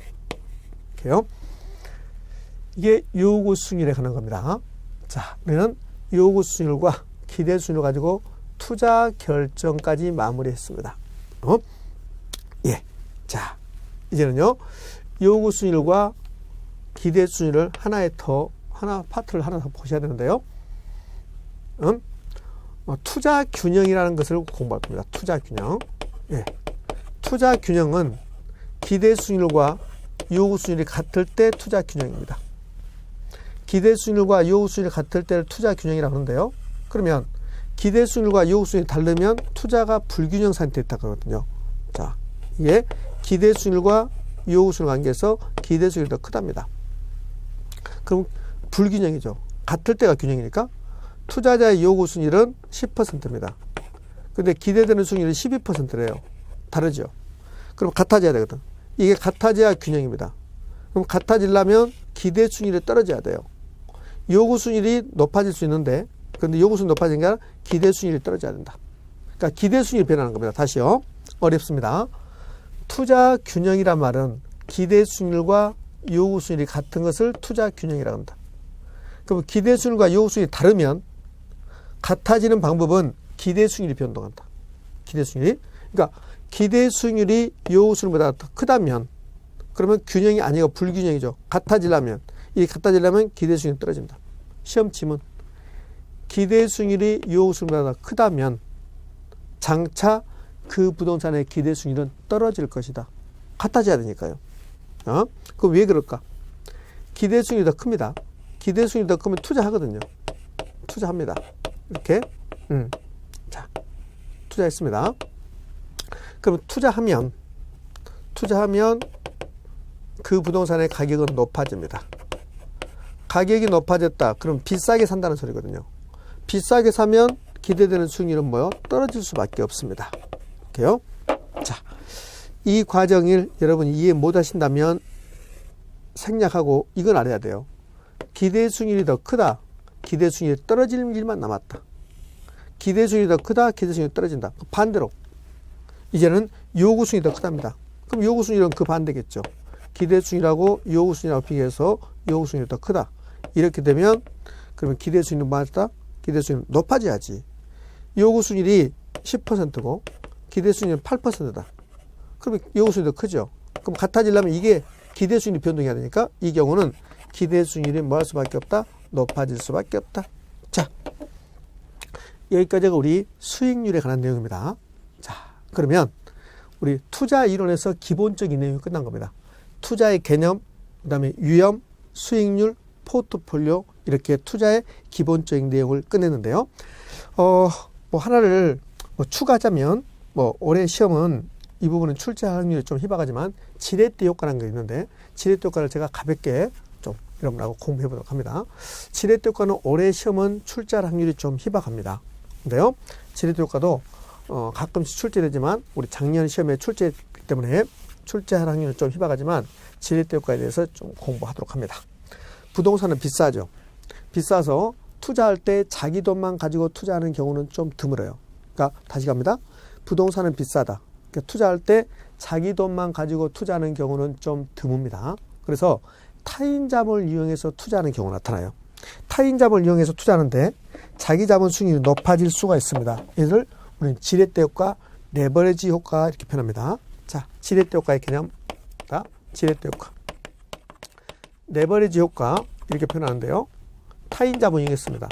이렇게요. 이게 요구 수익률에 관한 겁니다. 자, 우리는 요구 수익률과 기대 수익률 가지고 투자 결정까지 마무리했습니다. 예. 자, 이제는요, 요구 수익률과 기대 수익률을 하나 파트를 하나 더 보셔야 되는데요. 투자 균형이라는 것을 공부할 겁니다. 투자 균형. 예. 투자 균형은 기대 수익률과 요구 수익률이 같을 때 투자 균형입니다. 기대 수익률과 요구 수익률이 같을 때를 투자 균형이라고 하는데요. 그러면 기대 수익률과 요구 수익률이 다르면 투자가 불균형 상태에 있다 그러거든요. 자, 이게 기대 수익률과 요구 수익률 관계에서 기대 수익률이 더 크답니다. 그럼 불균형이죠. 같을 때가 균형이니까 투자자의 요구 수익률은 10%입니다. 근데 기대되는 수익률이 12%래요. 다르죠. 그럼 같아져야 되거든. 이게 같아져야 균형입니다. 그럼 같아지려면 기대 수익률이 떨어져야 돼요. 요구 수익률이 높아질 수 있는데, 그런데 요구 수익률이 높아진 게 아니라 기대 수익률이 떨어져야 된다. 그러니까 기대 수익률이 변하는 겁니다. 다시요. 어렵습니다. 투자 균형이란 말은 기대 수익률과 요구 수익률이 같은 것을 투자 균형이라고 한다. 그럼 기대 수익률과 요구 수익률이 다르면 같아지는 방법은 기대 수익률이 변동한다. 기대 수익률이. 그러니까 기대 수익률이 요구 수익률보다 더 크다면 그러면 균형이 아니고 불균형이죠. 같아지려면 기대 수익률이 떨어진다. 시험 지문. 기대 수익률이 요구 수익률보다 더 크다면 장차 그 부동산의 기대 수익률은 떨어질 것이다. 같아져야 되니까요. 그럼 왜 그럴까? 기대 수익률이 더 큽니다. 기대 수익률이 더 크면 투자하거든요. 투자합니다. 이렇게. 자, 투자했습니다. 그럼 투자하면 그 부동산의 가격은 높아집니다. 가격이 높아졌다. 그럼 비싸게 산다는 소리거든요. 비싸게 사면 기대되는 수익률은 뭐요? 떨어질 수밖에 없습니다. 이렇게요. 자, 이 과정을 여러분이 이해 못 하신다면 생략하고 이건 알아야 돼요. 기대 수익률이 더 크다. 기대 수익률이 떨어지는 일만 남았다. 기대 수익률이 더 크다. 기대 수익률이 떨어진다. 반대로 이제는 요구 수익률이 더 크답니다. 그럼 요구 수익률은 그 반대겠죠. 기대 수익률하고 요구 수익률하고 비교해서 요구 수익률이 더 크다. 이렇게 되면 그러면 기대 수익률은 맞다. 기대 수익률은 높아져야지. 요구 수익률이 10%고 기대 수익률은 8%다. 그러면 요구 수익률이 더 크죠. 그럼 같아지려면 이게 기대 수익률이 변동해야 되니까 이 경우는 기대 수익률이 뭐 할 수밖에 없다? 높아질 수밖에 없다. 자, 여기까지가 우리 수익률에 관한 내용입니다. 자, 그러면 우리 투자 이론에서 기본적인 내용이 끝난 겁니다. 투자의 개념, 그 다음에 유형, 수익률, 포트폴리오 이렇게 투자의 기본적인 내용을 끝냈는데요. 뭐 하나를 추가하자면 올해 시험은 이 부분은 출제 확률이 좀 희박하지만 지렛대 효과라는 게 있는데 지렛대 효과를 제가 가볍게 좀 여러분하고 공부해 보도록 합니다. 지렛대 효과는 올해 시험은 출제할 확률이 좀 희박합니다. 근데요, 지렛대 효과도 가끔씩 출제되지만 우리 작년 시험에 출제했기 때문에 출제할 확률은 좀 희박하지만 지렛대 효과에 대해서 좀 공부하도록 합니다. 부동산은 비싸죠. 비싸서 투자할 때 자기 돈만 가지고 투자하는 경우는 좀 드물어요. 그러니까 다시 갑니다. 부동산은 비싸다. 그러니까 투자할 때 자기 돈만 가지고 투자하는 경우는 좀 드뭅니다. 그래서 타인 자본을 이용해서 투자하는 경우가 나타나요. 타인 자본을 이용해서 투자하는데 자기 자본 수익률이 높아질 수가 있습니다. 이를 우리는 지렛대 효과, 레버리지 효과 이렇게 표현합니다. 자, 지렛대 효과의 개념. 지렛대 효과. 레버리지 효과. 이렇게 표현하는데요. 타인 자본 이용했습니다.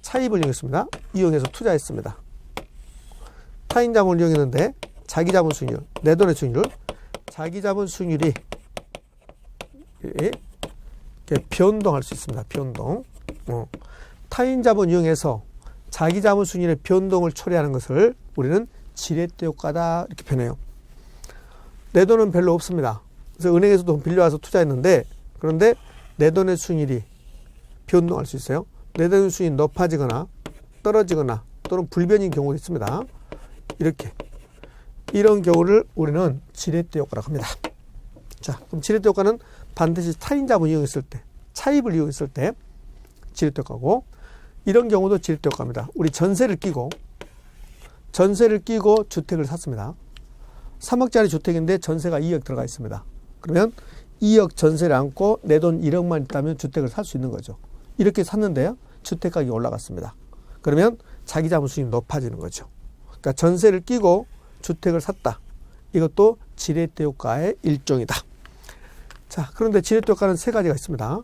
차입을 이용했습니다. 이용해서 투자했습니다. 타인 자본을 이용했는데 자기 자본 수익률, 내 돈의 수익률, 자기 자본 수익률이 이렇게 변동할 수 있습니다. 변동. 타인 자본 이용해서 자기 자본 수익률의 변동을 초래하는 것을 우리는 지렛대 효과다 이렇게 표현해요. 내 돈은 별로 없습니다. 그래서 은행에서 돈 빌려와서 투자했는데 그런데 내 돈의 수익률이 변동할 수 있어요. 내 돈의 수익률이 높아지거나 떨어지거나 또는 불변인 경우가 있습니다. 이런 경우를 우리는 지렛대 효과라고 합니다. 자, 그럼 지렛대 효과는 반드시 타인 자본 이용했을 때, 차입을 이용했을 때 지렛대 효과고, 이런 경우도 지렛대 효과입니다. 우리 전세를 끼고 주택을 샀습니다. 3억짜리 주택인데 전세가 2억 들어가 있습니다. 그러면 2억 전세를 안고 내 돈 1억만 있다면 주택을 살 수 있는 거죠. 이렇게 샀는데요. 주택 가격이 올라갔습니다. 그러면 자기 자본 수익이 높아지는 거죠. 그러니까 전세를 끼고 주택을 샀다. 이것도 지렛대 효과의 일종이다. 자, 그런데 지렛대 효과는 세 가지가 있습니다.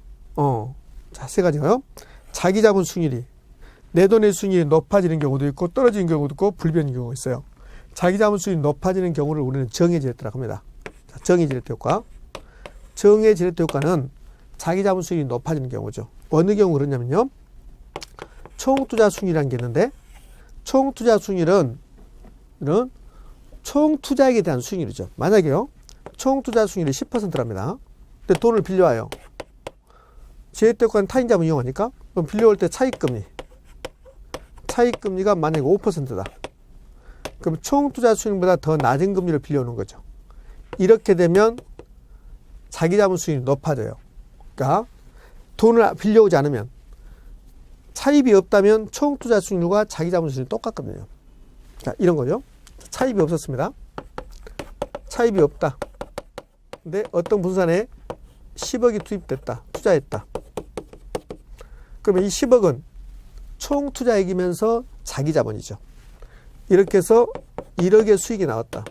자, 세 가지가요. 자기 자본 수익률이 내 돈의 수익률이 높아지는 경우도 있고 떨어지는 경우도 있고 불변인 경우가 있어요. 자기 자본 수익률이 높아지는 경우를 우리는 정의 지렛대라고 합니다. 자, 정의 지렛대 효과. 정의 지렛대 효과는 자기 자본 수익률이 높아지는 경우죠. 어느 경우 그러냐면요. 총투자 수익률이라는 게 있는데 총투자 수익률은 총투자액에 대한 수익률이죠. 만약에요. 총투자 수익률이 10%랍니다. 근데 돈을 빌려와요. 지렛대 효과는 타인 자본 이용하니까 그럼 빌려올 때 차익금리가 만약에 5%다. 그럼 총투자 수익률보다 더 낮은 금리를 빌려오는 거죠. 이렇게 되면 자기 자본 수익률이 높아져요. 그러니까 돈을 빌려오지 않으면 차입이 없다면 총투자 수익률과 자기 자본 수익률이 똑같거든요. 자, 이런 거죠. 차입이 없었습니다. 차입이 없다. 근데 어떤 분산에 10억이 투입됐다. 투자했다. 그러면 이 10억은 총투자액이면서 자기 자본이죠. 이렇게 해서 1억의 수익이 나왔다.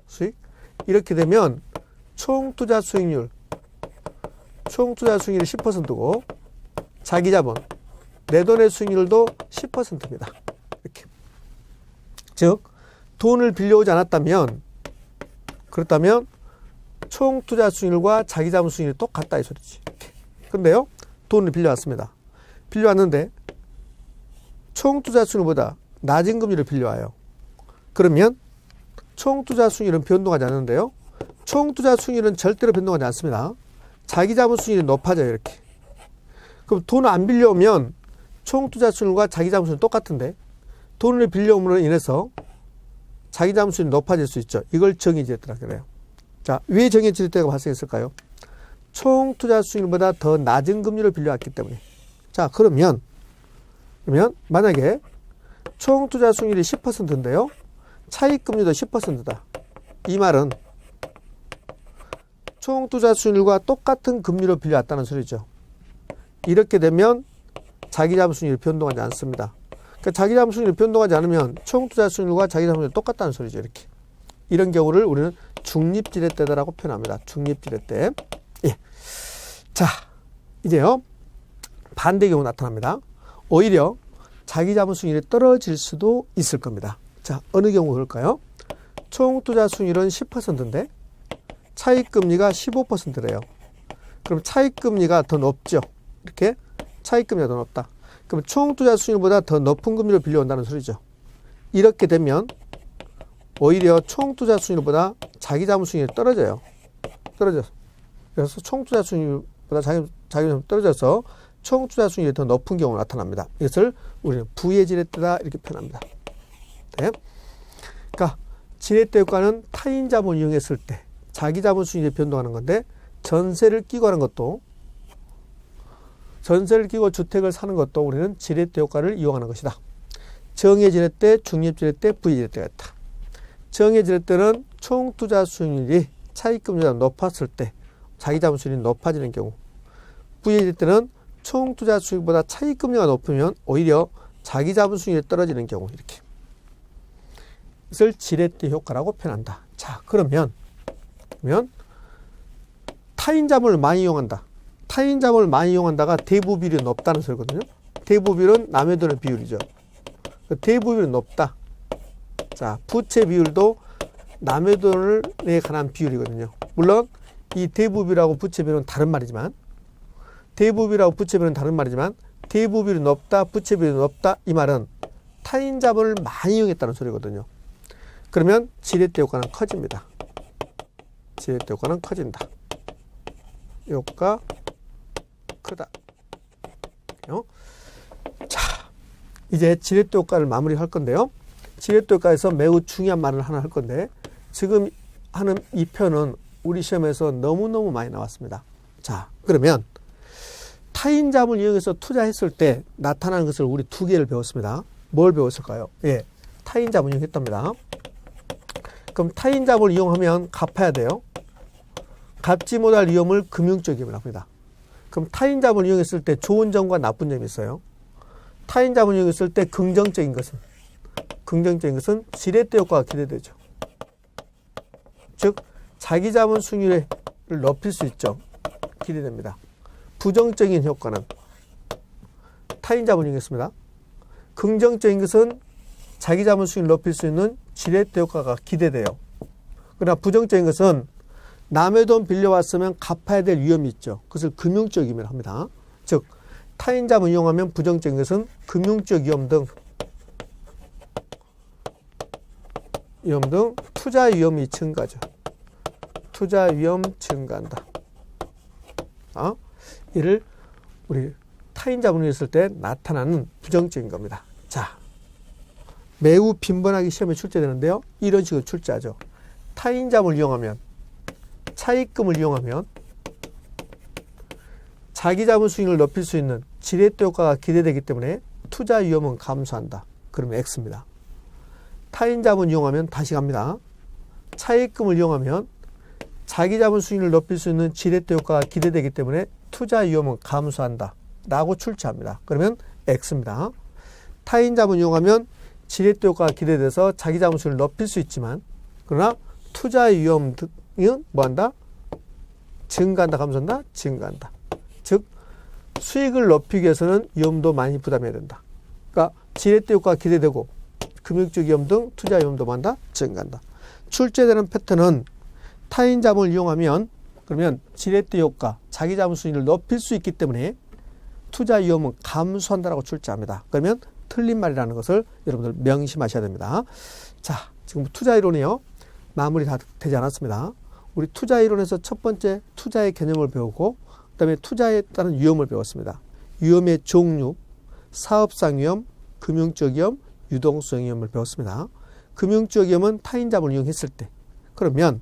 수익. 이렇게 되면 총투자 수익률이 10%고 자기 자본, 내 돈의 수익률도 10%입니다. 이렇게. 즉, 돈을 빌려오지 않았다면, 그렇다면 총투자 수익률과 자기 자본 수익률이 똑같다 이 소리지. 근데요, 돈을 빌려왔습니다. 빌려왔는데 총투자 수익률보다 낮은 금리를 빌려와요. 그러면 총투자 수익률은 변동하지 않는데요. 총투자 수익률은 절대로 변동하지 않습니다. 자기 자본 수익률이 높아져요. 이렇게. 그럼 돈을 안 빌려오면 총투자 수익률과 자기 자본 수익률이 똑같은데 돈을 빌려옴으로 인해서 자기 자본 수익률이 높아질 수 있죠. 이걸 정의 지렛대라 그래요. 자, 왜 정의 지렛대가 발생했을까요? 총투자 수익률보다 더 낮은 금리를 빌려왔기 때문에. 자, 그러면 만약에 총투자 수익률이 10%인데요. 차익금리도 10%다. 이 말은 총투자 수익률과 똑같은 금리로 빌려왔다는 소리죠. 이렇게 되면 자기 자본 수익률이 변동하지 않습니다. 그러니까 자기 자본 수익률이 변동하지 않으면 총투자 수익률과 자기 자본 수익률이 똑같다는 소리죠. 이렇게. 이런 경우를 우리는 중립지렛대라고 표현합니다. 중립지렛대. 예. 자, 이제요. 반대 경우 나타납니다. 오히려 자기 자본 수익률이 떨어질 수도 있을 겁니다. 자, 어느 경우 그럴까요? 총투자 수익률은 10%인데 차익금리가 15%래요. 그럼 차익금리가 더 높죠. 이렇게 차익금리가 더 높다. 그럼 총투자 수익률보다 더 높은 금리로 빌려온다는 소리죠. 이렇게 되면 오히려 총투자 수익률보다 자기 자본 수익률이 떨어져요. 그래서 총투자 수익률보다 자기 자본 떨어져서 총투자 수익률이 더 높은 경우가 나타납니다. 이것을 우리는 부의 지렛대다 이렇게 표현합니다. 네. 그러니까 지렛대 효과는 타인 자본 이용했을 때 자기 자본 수익률이 변동하는 건데 전세를 끼고 하는 것도 전세를 끼고 주택을 사는 것도 우리는 지렛대 효과를 이용하는 것이다. 정의 지렛대, 중립 지렛대, 부의 지렛대가 있다. 정의 지렛대는 총투자 수익률이 차익금리보다 높았을 때 자기 자본 수익률이 높아지는 경우, 부의 지렛대는 총투자 수익보다 차익금리가 높으면 오히려 자기 자본 수익률이 떨어지는 경우 이렇게. 이것을 지렛대 효과라고 표현한다. 자, 그러면 타인자본을 많이 이용한다. 타인자본을 많이 이용한다가 대부 비율이 높다는 소리거든요. 대부 비율은 남의 돈의 비율이죠. 대부 비율이 높다. 자, 부채 비율도 남의 돈에 관한 비율이거든요. 물론 이 대부 비율하고 부채 비율은 다른 말이지만, 대부 비율하고 부채 비율은 다른 말이지만, 대부 비율이 높다, 부채 비율이 높다, 이 말은 타인 자본을 많이 이용했다는 소리거든요. 그러면 지렛대 효과는 커집니다. 지렛대 효과는 커진다. 효과 크다. 자, 이제 지렛대 효과를 마무리할 건데요. 지렛대 효과에서 매우 중요한 말을 하나 할 건데, 지금 하는 이 표현은 우리 시험에서 너무너무 많이 나왔습니다. 자, 그러면 타인 자본을 이용해서 투자했을 때 나타나는 것을 우리 두 개를 배웠습니다. 뭘 배웠을까요? 예, 타인 자본을 이용했답니다. 그럼 타인 자본을 이용하면 갚아야 돼요. 갚지 못할 위험을 금융적 위험이라고 합니다. 그럼 타인 자본을 이용했을 때 좋은 점과 나쁜 점이 있어요. 타인 자본을 이용했을 때 긍정적인 것은 지렛대 효과가 기대되죠. 즉 자기 자본 수익률을 높일 수 있죠. 기대됩니다. 부정적인 효과는 타인 자본을 이용했습니다. 긍정적인 것은 자기 자본 수익을 높일 수 있는 지렛대 효과가 기대돼요. 그러나 부정적인 것은 남의 돈 빌려왔으면 갚아야 될 위험이 있죠. 그것을 금융적 위험이라고 합니다. 즉 타인 자본을 이용하면 부정적인 것은 금융적 위험 등 투자 위험이 증가하죠. 투자 위험 증가한다. 이를 우리 타인 자본을 했을 때 나타나는 부정적인 겁니다. 자, 매우 빈번하게 시험에 출제되는데요. 이런 식으로 출제하죠. 타인 자본을 이용하면, 차입금을 이용하면 자기 자본 수익을 높일 수 있는 지렛대 효과가 기대되기 때문에 투자 위험은 감소한다. 그러면 X입니다. 타인 자본 이용하면 다시 갑니다. 차입금을 이용하면 자기 자본 수익을 높일 수 있는 지렛대 효과가 기대되기 때문에 투자 위험은 감소한다. 라고 출제합니다. 그러면 X입니다. 타인 자본 이용하면 지렛대 효과가 기대돼서 자기 자본 수익을 높일 수 있지만, 그러나 투자 위험 등은 뭐한다? 증가한다, 감소한다? 증가한다. 즉 수익을 높이기 위해서는 위험도 많이 부담해야 된다. 그러니까 지렛대 효과가 기대되고 금융적 위험 등 투자 위험도 뭐한다? 증가한다. 출제되는 패턴은 타인 자본을 이용하면 그러면 지렛대 효과, 자기 자본 수익을 높일 수 있기 때문에 투자 위험은 감소한다라고 출제합니다. 그러면 틀린 말이라는 것을 여러분들 명심하셔야 됩니다. 자, 지금 투자 이론이요. 마무리 다 되지 않았습니다. 우리 투자 이론에서 첫 번째 투자의 개념을 배우고 그다음에 투자에 따른 위험을 배웠습니다. 위험의 종류, 사업상 위험, 금융적 위험, 유동성 위험을 배웠습니다. 금융적 위험은 타인 자본을 이용했을 때, 그러면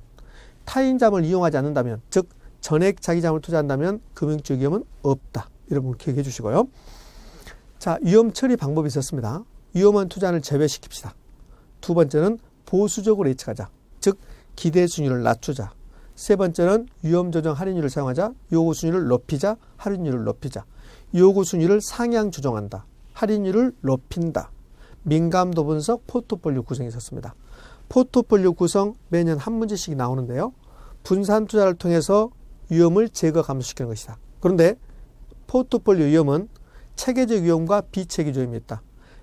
타인 자본을 이용하지 않는다면, 즉 전액 자기 자본을 투자한다면 금융적 위험은 없다. 여러분 기억해 주시고요. 자, 위험 처리 방법이 있었습니다. 위험한 투자를 제외시킵시다. 두 번째는 보수적으로 예측하자. 즉 기대 수익률을 낮추자. 세 번째는 위험 조정 할인율을 사용하자. 요구 수익률을 높이자. 할인율을 높이자. 요구 수익률을 상향 조정한다. 할인율을 높인다. 민감도 분석, 포트폴리오 구성이 있었습니다. 포트폴리오 구성 매년 한 문제씩 나오는데요. 분산 투자를 통해서 위험을 제거 감소시키는 것이다. 그런데 포트폴리오 위험은 체계적 위험과 비체계적 위험이 있다.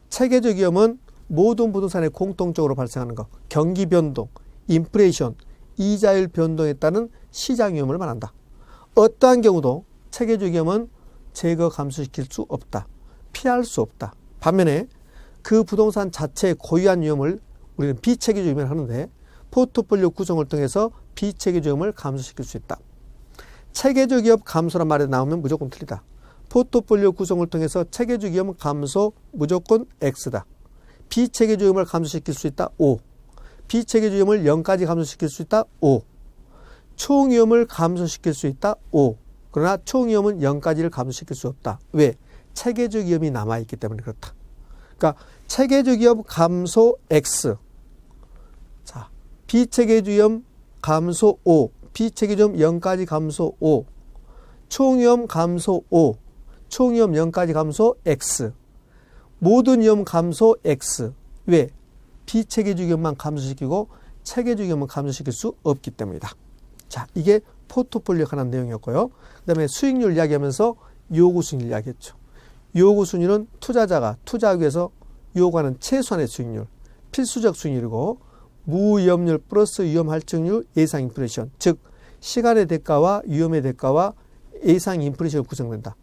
체계적 위험은 모든 부동산에 공통적으로 발생하는 것, 경기 변동, 인플레이션, 이자율 변동에 따른 시장 위험을 말한다. 어떠한 경우도 체계적 위험은 제거 감소시킬 수 없다. 피할 수 없다. 반면에 그 부동산 자체의 고유한 위험을 우리는 비체계적 위험을 하는데 포트폴리오 구성을 통해서 비체계적 위험을 감소시킬 수 있다. 체계적 위험 감소란 말이 나오면 무조건 틀리다. 포트폴리오 구성을 통해서 체계적 위험 감소 무조건 X다. 비체계적 위험을 감소시킬 수 있다. O. 비체계적 위험을 0까지 감소시킬 수 있다. O. 총 위험을 감소시킬 수 있다. O. 그러나 총 위험은 0까지를 감소시킬 수 없다. 왜? 체계적 위험이 남아있기 때문에 그렇다. 그러니까 체계적 위험 감소 X. 자, 비체계적 위험 감소 O. 비체계적 위험 0까지 감소 O. 총 위험 감소 O. 총 위험 0까지 감소 X. 모든 위험 감소 X. 왜? 비체계적 위험만 감소시키고 체계적 위험은 감소시킬 수 없기 때문이다. 자, 이게 포트폴리오 관한 내용이었고요. 그 다음에 수익률 이야기하면서 요구 수익률 이야기했죠. 요구 수익률은 투자자가 투자하기 위해서 요구하는 최소한의 수익률, 필수적 수익률이고, 무위험률 플러스 위험 할증률 예상 인플레이션, 즉 시간의 대가와 위험의 대가와 예상 인플레이션으로 구성된다.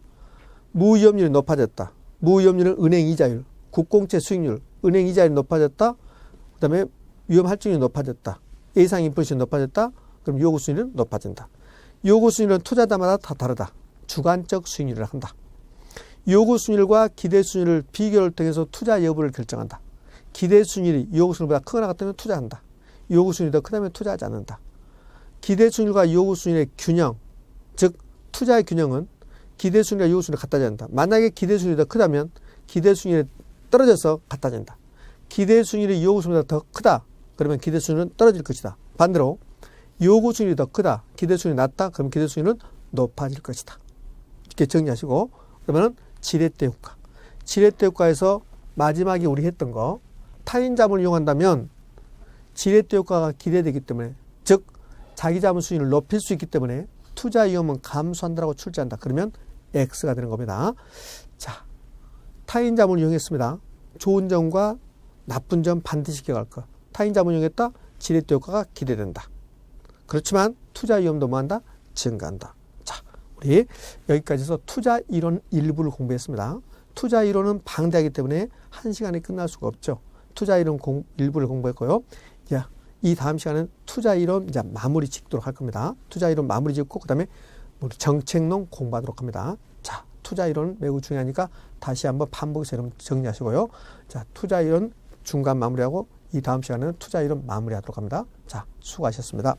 무위험률이 높아졌다. 무위험률은 은행 이자율, 국공채 수익률, 은행 이자율이 높아졌다. 그 다음에 위험 할증률이 높아졌다. 예상 인플레이션이 높아졌다. 그럼 요구 수익률은 높아진다. 요구 수익률은 투자자마다 다 다르다. 주관적 수익률을 한다. 요구 수익률과 기대 수익률을 비교를 통해서 투자 여부를 결정한다. 기대 수익률이 요구 수익률보다 크거나 같다면 투자한다. 요구 수익률이 더 크다면 투자하지 않는다. 기대 수익률과 요구 수익률의 균형, 즉 투자의 균형은 기대 수익률과 요구 수익률이 같아진다. 만약에 기대 수익률이 더 크다면 기대 수익률이 떨어져서 같아진다. 기대 수익률이 요구 수익률보다 더 크다. 그러면 기대 수익률은 떨어질 것이다. 반대로 요구 수익률이 더 크다. 기대 수익률이 낮다. 그러면 기대 수익률은 높아질 것이다. 이렇게 정리하시고, 그러면은 지렛대 효과. 지렛대 효과에서 마지막에 우리 했던 거, 타인 자문을 이용한다면 지렛대 효과가 기대되기 때문에, 즉 자기 자본 수익률을 높일 수 있기 때문에 투자 위험은 감소한다라고 출제한다. 그러면 X가 되는 겁니다. 자, 타인 자문을 이용했습니다. 좋은 점과 나쁜 점 반드시 기억할 것. 타인 자문을 이용했다. 지렛대 효과가 기대된다. 그렇지만 투자 위험도 뭐한다? 증가한다. 자, 우리 여기까지 해서 투자 이론 일부를 공부했습니다. 투자 이론은 방대하기 때문에 한 시간에 끝날 수가 없죠. 투자 이론 일부를 공부했고요. 자, 이 다음 시간은 투자 이론 이제 마무리 짓도록 할 겁니다. 투자 이론 마무리 짓고 그다음에 우리 정책론 공부하도록 합니다. 자, 투자 이론 매우 중요하니까 다시 한번 반복해서 여러분 정리하시고요. 자, 투자 이론 중간 마무리하고 이 다음 시간에는 투자 이론 마무리하도록 합니다. 자, 수고하셨습니다.